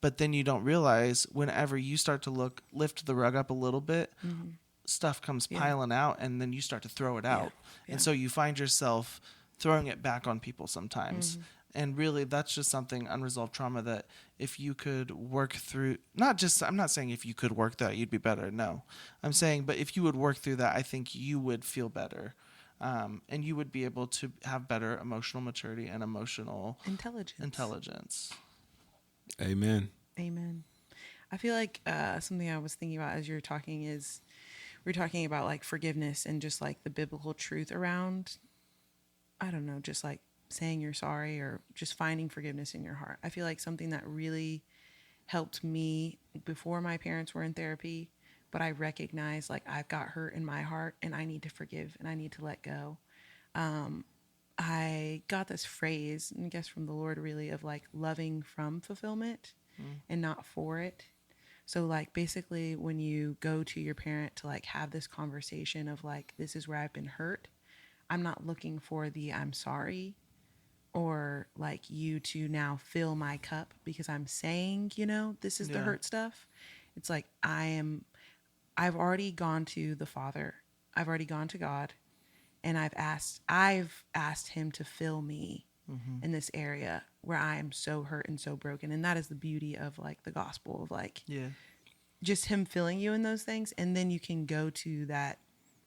But then you don't realize whenever you start to lift the rug up a little bit, stuff comes piling out and then you start to throw it out. And so you find yourself throwing it back on people sometimes. And really, that's just something, unresolved trauma, that if you could work through, I'm not saying if you could work that, you'd be better. No. I'm saying, but if you would work through that, I think you would feel better. And you would be able to have better emotional maturity and emotional intelligence. Amen. I feel like something I was thinking about as you're talking is we're talking about like forgiveness and just like the biblical truth around, I don't know, just like saying you're sorry or just finding forgiveness in your heart. I feel like something that really helped me before my parents were in therapy, but I recognize like I've got hurt in my heart and I need to forgive and I need to let go. I got this phrase, and I guess from the Lord really, of like loving from fulfillment and not for it. So like basically when you go to your parent to like have this conversation of like, this is where I've been hurt, I'm not looking for the I'm sorry or like you to now fill my cup because I'm saying, you know, this is the hurt stuff. It's like I've already gone to the Father. I've already gone to God and I've asked him to fill me in this area where I am so hurt and so broken. And that is the beauty of like the gospel of like just him filling you in those things. And then you can go to that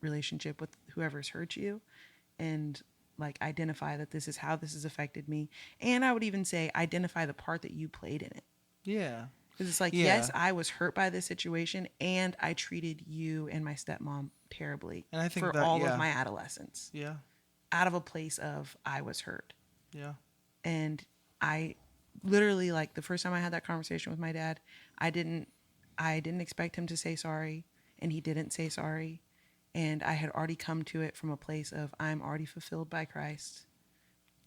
relationship with whoever's hurt you and like identify that this is how this has affected me. And I would even say identify the part that you played in it. Yeah. Because it's like, yes, I was hurt by this situation and I treated you and my stepmom terribly and I think for all of my adolescence. Yeah. Out of a place of I was hurt. Yeah. And I literally, like the first time I had that conversation with my dad, I didn't expect him to say sorry, and he didn't say sorry. And I had already come to it from a place of I'm already fulfilled by Christ.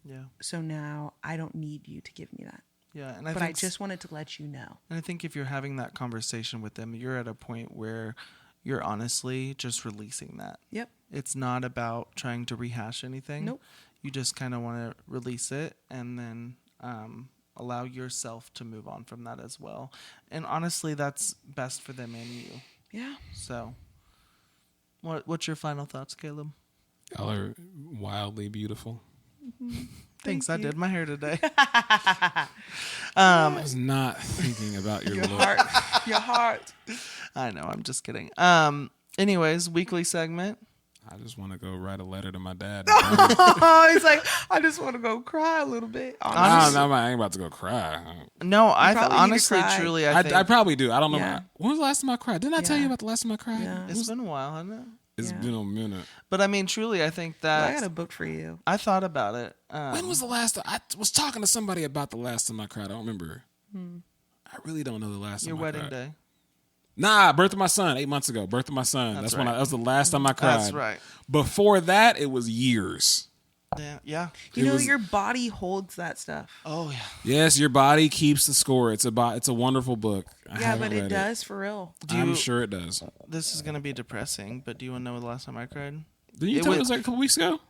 Yeah. So now I don't need you to give me that. Yeah. And I just wanted to let you know. And I think if you're having that conversation with them, you're at a point where you're honestly just releasing that. Yep. It's not about trying to rehash anything. Nope. You just kind of want to release it and then allow yourself to move on from that as well. And honestly, that's best for them and you. Yeah. So what's your final thoughts, Caleb? Y'all are wildly beautiful. Mm-hmm. Thanks. I did my hair today. I was not thinking about your look. Your heart. I know. I'm just kidding. Anyways, weekly segment. I just want to go write a letter to my dad. He's like, I just want to go cry a little bit. Honestly. I ain't about to go cry. No, honestly, truly, I think. I probably do. I don't know. Yeah. When was the last time I cried? Didn't I tell you about the last time I cried? Yeah. It's been a while, hasn't it? It's been a minute. But I mean, truly, I think that... I got a book for you. I thought about it. When was the last time? I was talking to somebody about the last time I cried. I don't remember. I really don't know the last time I cried. Your wedding day. Nah, birth of my son, 8 months ago. Birth of my son. That's right. That was the last time I cried. That's right. Before that, it was years. Yeah. You know, your body holds that stuff. Oh yeah. Yes, your body keeps the score. It's a wonderful book. But it does for real. I'm sure it does. This is gonna be depressing, but do you want to know the last time I cried? Did you tell me it was like a couple weeks ago?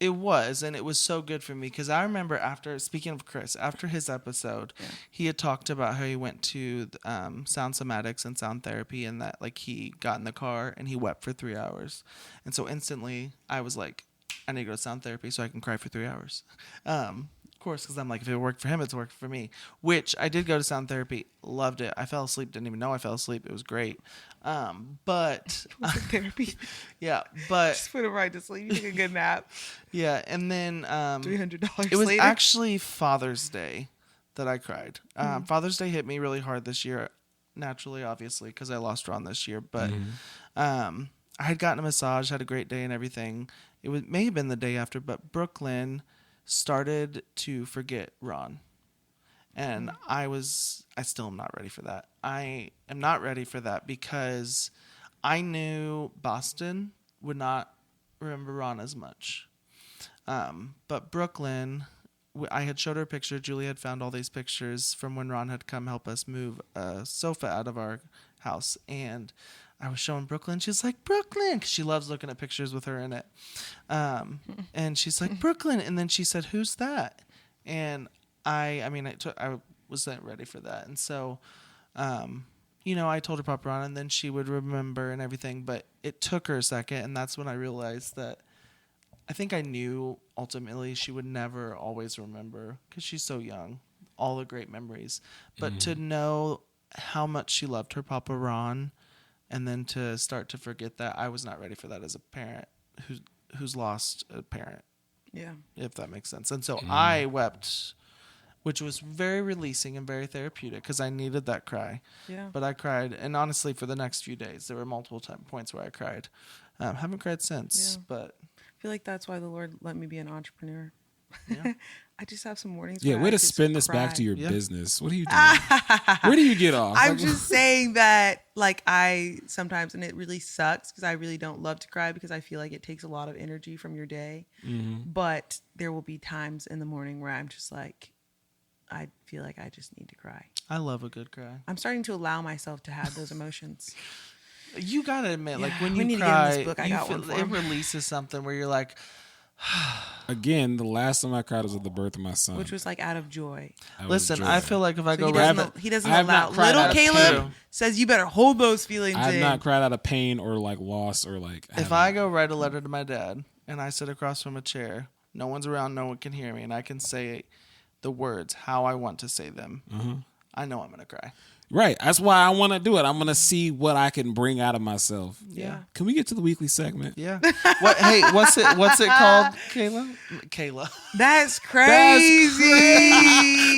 It was, and it was so good for me because I remember speaking of Chris, after his episode, he had talked about how he went to sound somatics and sound therapy, and that like he got in the car and he wept for 3 hours, and so instantly I was like, I need to go to sound therapy so I can cry for 3 hours. Of course, because I'm like, if it worked for him, it's worked for me. Which I did go to sound therapy, loved it. I fell asleep, didn't even know I fell asleep. It was great. But Was it therapy? yeah, but Just put him right to sleep. You take a good nap. yeah, and then $300 it was later. actually Father's Day that I cried. Father's Day hit me really hard this year, naturally, obviously, because I lost Ron this year. But I had gotten a massage, had a great day and everything. May have been the day after, but Brooklyn started to forget Ron. And I still am not ready for that. I am not ready for that because I knew Boston would not remember Ron as much. But Brooklyn, I had showed her a picture. Julie had found all these pictures from when Ron had come help us move a sofa out of our house. And I was showing Brooklyn. She's like, Brooklyn, because she loves looking at pictures with her in it. And she's like, Brooklyn. And then she said, who's that? And I wasn't ready for that. And so, I told her Papa Ron, and then she would remember and everything. But it took her a second. And that's when I realized that I think I knew ultimately she would never always remember because she's so young, all the great memories. But to know how much she loved her Papa Ron, and then to start to forget that, I was not ready for that as a parent who's lost a parent. Yeah. If that makes sense. And so I wept, which was very releasing and very therapeutic because I needed that cry. Yeah. But I cried. And honestly, for the next few days, there were multiple points where I cried. Haven't cried since, but I feel like that's why the Lord let me be an entrepreneur. yeah. I just have some mornings. Yeah, where way I to just spin this cry. back to your business. What are you doing? Where do you get off? I'm just saying that, like, I sometimes, and it really sucks because I really don't love to cry because I feel like it takes a lot of energy from your day. But there will be times in the morning where I'm just like, I feel like I just need to cry. I love a good cry. I'm starting to allow myself to have those emotions. You gotta admit, like when we you need to get cry, in this book. I you got feel, one for it him. releases something where you're like, Again, the last time I cried was at the birth of my son. Which was like out of joy. That was listen, joy. I feel like if I So go he rabbit, doesn't I have allow. not cried Little out of Caleb pain. says you better hold those feelings I have in. not cried out of pain or like loss or like. if I go write a letter to my dad and I sit across from a chair, no one's around, no one can hear me, and I can say the words how I want to say them, I know I'm gonna cry. Right, that's why I want to do it. I'm gonna see what I can bring out of myself. Yeah. Can we get to the weekly segment? Yeah. What? Hey, what's it called, Kayla? Kayla. That's crazy.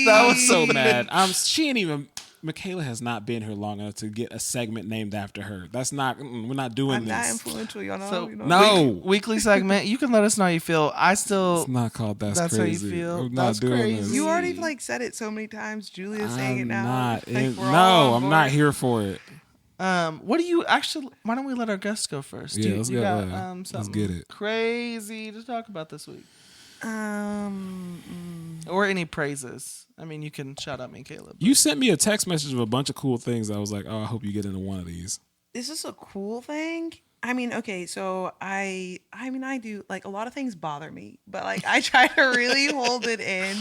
That I was was so mad. She ain't even. Mikaela has not been here long enough to get a segment named after her. That's not. We're not doing I'm this. that influential, y'all know. So you know? No. weekly segment. You can let us know how you feel. I still. It's not called That's That's how you Crazy. feel? I'm not That's doing crazy. this. You already like said it so many times. Julia's saying it I'm now. not. Like, we're all No, on I'm board. not here for it. What do you actually? Why don't we let our guests go first? Yeah, You- let's you go. got, Let's something get it. crazy to talk about this week, or any praises. I mean, you can shout out me, Caleb. You sent me a text message of a bunch of cool things. I was like, oh, I hope you get into one of these. Is this a cool thing? I mean, okay, so I do like a lot of things bother me, but like I try to really hold it in.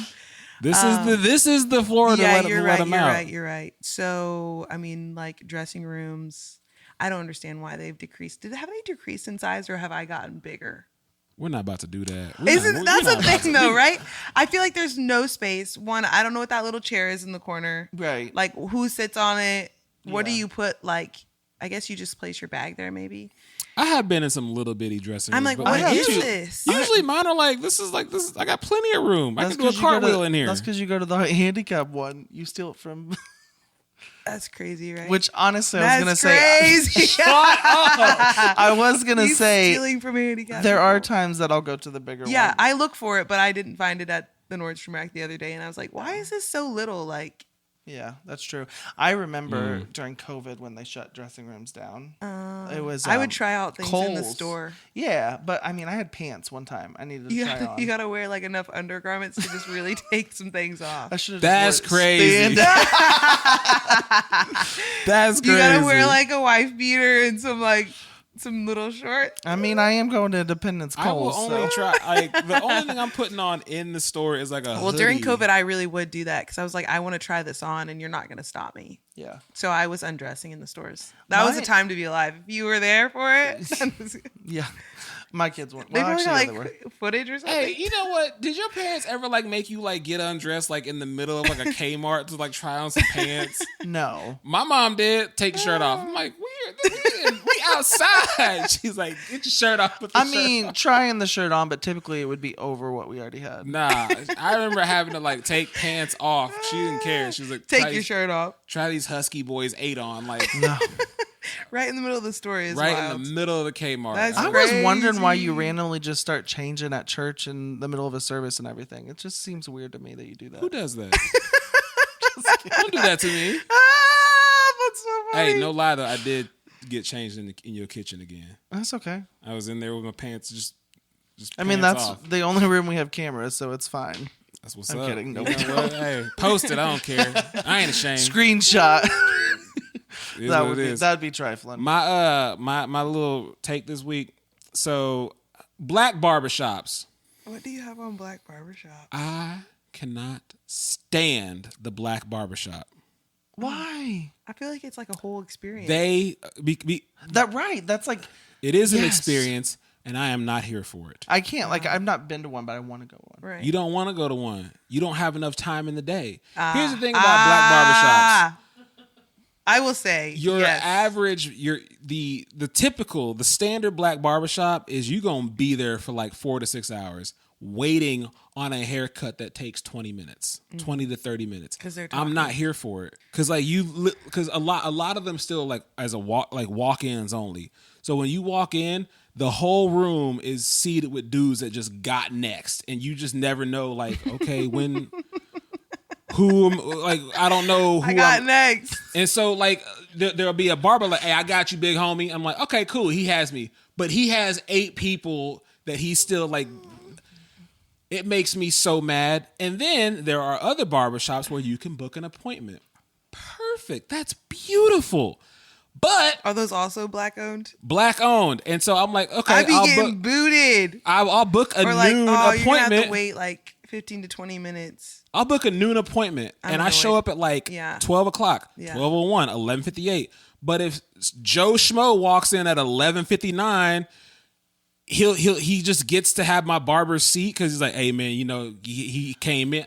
This is the floor to let them out. You're right. So, I mean, like dressing rooms, I don't understand why they've decreased. Have they decreased in size or have I gotten bigger? We're not about to do that. That's a thing though, right? I feel like there's no space. One, I don't know what that little chair is in the corner. Right. Like who sits on it? What do Yeah. you put like, I guess you just place your bag there maybe. I have been in some little bitty dressing rooms. I'm like, but what have is too. this? Usually mine are like this. I got plenty of room. I can do a 'cause you go cartwheel to- in here. That's because you go to the handicap one. You steal it from. That's crazy, right? Which honestly, That's I was gonna say. crazy. I was gonna He's say stealing from handicap there are people. times that I'll go to the bigger Yeah, one. I look for it, but I didn't find it at the Nordstrom Rack the other day, and I was like, why is this so little? Like, Yeah, that's true. I remember during COVID when they shut dressing rooms down. It was. I would try out things in the Kohl's. store. Yeah, but I mean, I had pants one time. I needed to You try on. you gotta wear like enough undergarments to just really take some things off. I should have. That's crazy. That's crazy. You gotta wear like a wife beater and some like some little shorts. I mean, I am going to Independence I will Kohl's. only So. try. Like the only thing I'm putting on in the store is like a. Well, during hoodie. COVID, I really would do that because I was like, I want to try this on, and you're not going to stop me. Yeah. So I was undressing in the stores. That was a My- time to be alive. If you were there for it, Yeah. My kids weren't. they Well, probably actually, got they were. like footage or something. Hey, you know what? Did your parents ever like make you like get undressed like in the middle of like a Kmart to like try on some pants? No. My mom did. Take your shirt off. I'm like, we outside. She's like, get your shirt off. Put the I shirt mean, off. trying the shirt on, but typically it would be over what we already had. Nah, I remember having to like take pants off. She didn't care. She was like, Take try your these- shirt off. Try these husky boys 8 on, like No. Right in the middle of the story is right wild. in the middle of the Kmart. That's I was wondering why crazy. you randomly just start changing at church in the middle of a service and everything. It just seems weird to me that you do that. Who does that? Don't do that to me. That's so funny. Hey, no lie though, I did get changed in your kitchen again. That's okay. I was in there with my pants just. I mean, pants that's off. the only room we have cameras, so it's fine. That's what's I'm up. kidding. No, You we know what? Hey, post it. I don't care. I ain't ashamed. Screenshot. It is that what would it be is. that'd be trifling. My little take this week. So, black barbershops. What do you have on Black Barbershop? I cannot stand the black barbershop. Why? I feel like it's like a whole experience. They That's like it is an Yes. experience, and I am not here for it. I can't. Like I've not been to one, but I want to go one. right. You don't want to go to one. You don't have enough time in the day. Here's the thing about black barbershops. I will say Your yes. average, the typical, the standard black barbershop is you gonna be there for like 4 to 6 hours waiting on a haircut that takes 20 minutes, 20 to 30 minutes. 'Cause they're I'm not here for it. Cause like cause a lot of them still like as a walk-ins only. So when you walk in, the whole room is seated with dudes that just got next, and you just never know like, okay, when I don't know who I got I'm, next. and so, like, there'll be a barber like, hey, I got you, big homie. I'm like, okay, cool. He has me. But he has 8 people that he's still, like, it makes me so mad. And then there are other barbershops where you can book an appointment. Perfect. That's beautiful. But Are those also black owned? black owned. And so I'm like, okay, I be I'll getting book, booted. I'll book a Or like, noon oh, you're gonna have appointment. to wait like 15 to 20 minutes. I'll book a noon appointment I'm and I show annoyed. up at like Yeah. 12 o'clock, Yeah. 12:01, 11:58. But if Joe Schmo walks in at 11:59, he just gets to have my barber's seat because he's like, hey man, you know, he came in.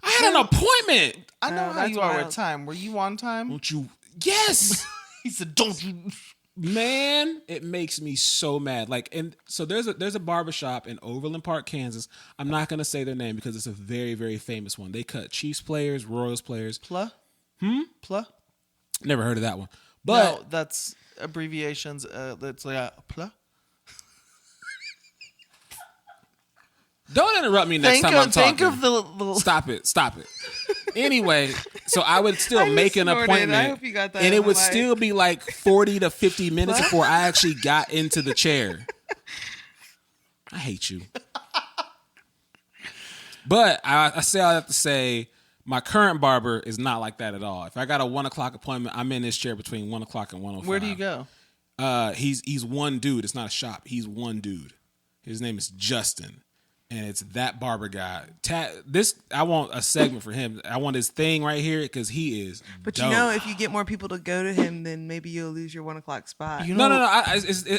I had an appointment. I know how that's you are wild. with time. Were you on time? Don't you? Yes. He said, "Don't you." Man, it makes me so mad. Like, and so there's a barbershop in Overland Park, Kansas. I'm not gonna say their name because it's a very, very famous one. They cut Chiefs players, Royals players. Pla? Pla? Never heard of that one. But No, that's abbreviations. That's like a pla. don't interrupt me next time I'm talking. Think of the little. Stop it. Anyway, so I would still I make just an snorted. I appointment, hope you got that and in it the would mic. still be like 40 to 50 minutes before I actually got into the chair. I hate you. But I say all I have to say, my current barber is not like that at all. If I got a 1 o'clock appointment, I'm in this chair between 1 o'clock and 1:05. Where do you go? He's one dude. It's not a shop. He's one dude. His name is Justin. And it's that barber guy. I want a segment for him. I want his thing right here because he is. But dope. you know, if you get more people to go to him, then maybe you'll lose your 1 o'clock spot. You know, No.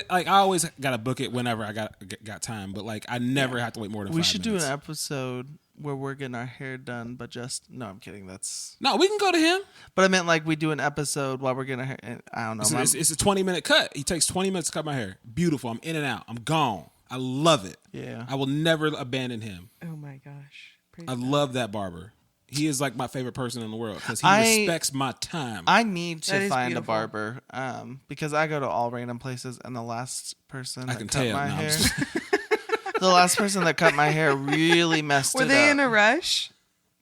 Like I always gotta book it whenever I got time. But like I never have to wait more than. we 5 should minutes. do an episode where we're getting our hair done, but just no. I'm kidding. That's. No, we can go to him. But I meant like we do an episode while we're getting our hair. And I don't know. It's a 20-minute cut. He takes 20 minutes to cut my hair. Beautiful. I'm in and out. I'm gone. I love it. Yeah. I will never abandon him. Oh my gosh. Praise I God. love that barber. He is like my favorite person in the world because he I- respects my time. I need That to is find beautiful. a barber because I go to all random places, and the last person I that can cut tell. my No, I'm hair, just- the last person that cut my hair really messed Were it they up. in a rush?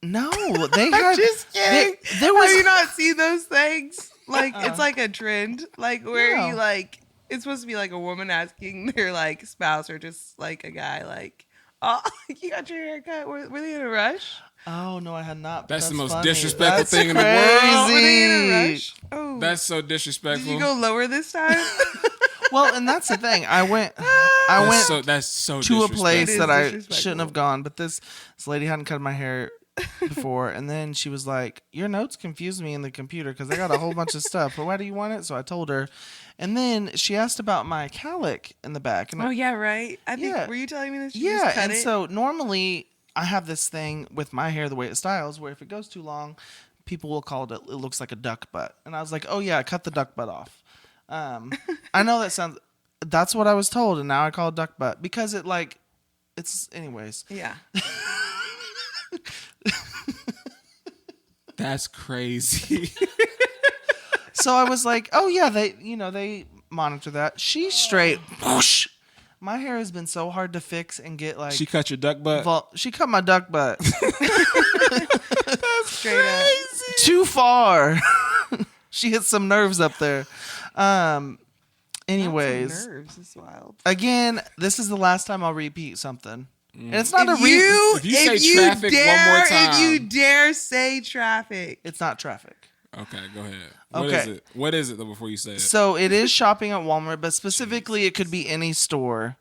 No, they I'm had. just kidding. there was- Have you not seen those things? Like it's like a trend, like where No. you like it's supposed to be like a woman asking their like spouse or just like a guy like, oh, you got your hair cut. Were they in a rush? Oh no, I had not. but That's the most funny. disrespectful That's thing in the crazy. world. Were they in a rush? Oh, That's so did disrespectful. you go lower this time? Well, and that's the thing. I went That's so to a disrespectful. place that I disrespectful. shouldn't have gone, but this lady hadn't cut my hair before, and then she was like, "Your notes confused me in the computer because I got a whole bunch of stuff. But why do you want it?" So I told her, and then she asked about my cowlick in the back. And Oh yeah, right. I think Yeah. were you telling me this? and so normally I have this thing with my hair the way it styles, where if it goes too long, people will call it looks like a duck butt, and I was like, "Oh yeah, cut the duck butt off." I know that's what I was told, and now I call it duck butt because it's anyways. Yeah. That's crazy. So I was like, "Oh yeah, they monitor that." She's straight. Whoosh. My hair has been so hard to fix and get like. She cut your duck butt. She cut my duck butt. Straight up. Too far. She hit some nerves up there. Anyways, Some nerves. It's wild. again, this is the last time I'll repeat something. And it's not If a repeat. If you say traffic one more time. If you dare say traffic. It's not traffic. Okay, go ahead. Okay. What is it though before you say it? So it is shopping at Walmart, but specifically it could be any store.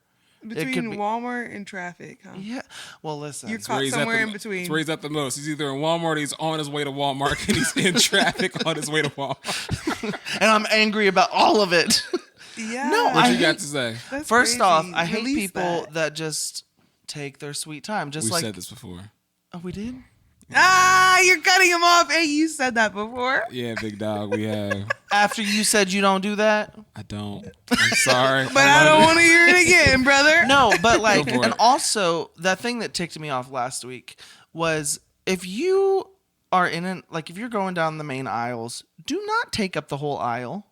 Between be- Walmart and traffic, huh? Yeah. Well, listen. You're That's where he's at somewhere the- in between. That's where he's at the most. He's either in Walmart or he's on his way to Walmart and he's in traffic on his way to Walmart. And I'm angry about all of it. Yeah. No, What I you hate- got to say? That's First crazy. off, I hate Release people that. that just take their sweet time. Just We've like said this before. Oh, we did? You're cutting him off. Hey, you said that before. Yeah, big dog, we have. After you said you don't do that? I don't. I'm sorry. But I don't want to hear it again, brother. No, but like, Go for and it. also that thing that ticked me off last week was if you are if you're going down the main aisles, do not take up the whole aisle.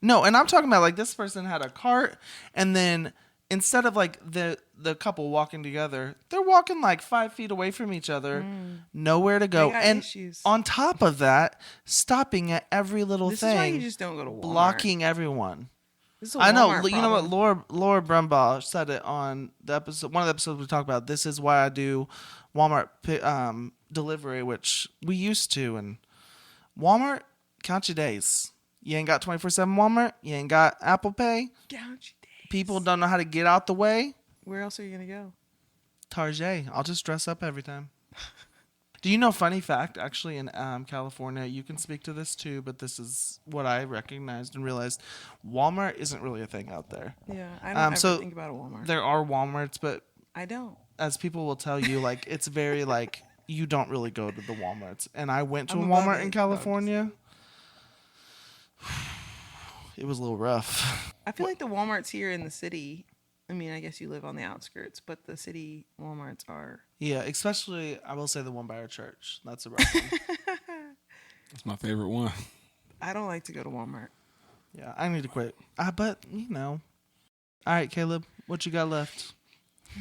No, and I'm talking about like this person had a cart, and then instead of like the couple walking together, they're walking like 5 feet away from each other, nowhere to go, They got and issues. on top of that, stopping at every little This is why you thing, just don't go to Walmart. blocking everyone. This is a I know. Walmart You know what? problem. Laura Brumbaugh said it on the episode. One of the episodes we talked about. This is why I do Walmart delivery, which we used to. And Walmart, count your days. You ain't got 24/7 Walmart. You ain't got Apple Pay. Count your days. People don't know how to get out the way. Where else are you gonna go? Target. I'll just dress up every time. Do you know, funny fact, actually in California, you can speak to this too, but this is what I recognized and realized. Walmart isn't really a thing out there. Yeah, I don't ever so think about a Walmart. There are Walmarts, but I don't. as people will tell you, like it's very like you don't really go to the Walmarts. And I went to I'm a above Walmart it, in though, California. It was a little rough. I feel like the Walmarts here in the city. I mean, I guess you live on the outskirts, but the city Walmarts are. Yeah, especially I will say the one by our church. That's a rough one. That's my favorite one. I don't like to go to Walmart. Yeah, I need to quit. But you know. All right, Caleb, what you got left?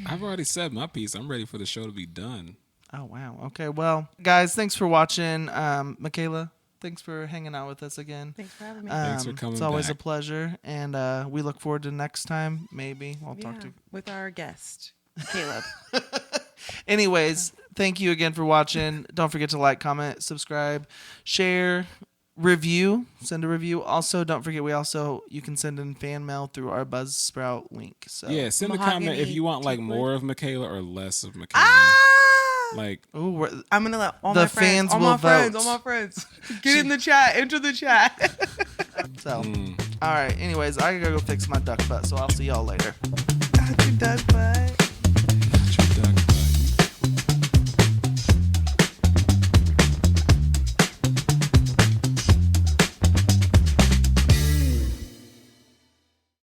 I've already said my piece. I'm ready for the show to be done. Oh wow. Okay. Well, guys, thanks for watching. Mikaela, thanks for hanging out with us again. Thanks for having me. Thanks for coming It's always back. a pleasure, and we look forward to next time. Maybe I'll talk to. with our guest, Caleb. Anyways, thank you again for watching. Don't forget to like, comment, subscribe, share, review. Send a review. Also, don't forget you can send in fan mail through our Buzzsprout link. So Yeah, send a comment if Mahogany you want like teakwood. more of Mikaela or less of Mikaela. Ah! Like, Ooh, I'm gonna let all The my friends, fans all will my friends, vote. all my friends, get in the chat, enter the chat. so. All right. Anyways, I gotta go fix my duck butt. So I'll see y'all later. Duck butt.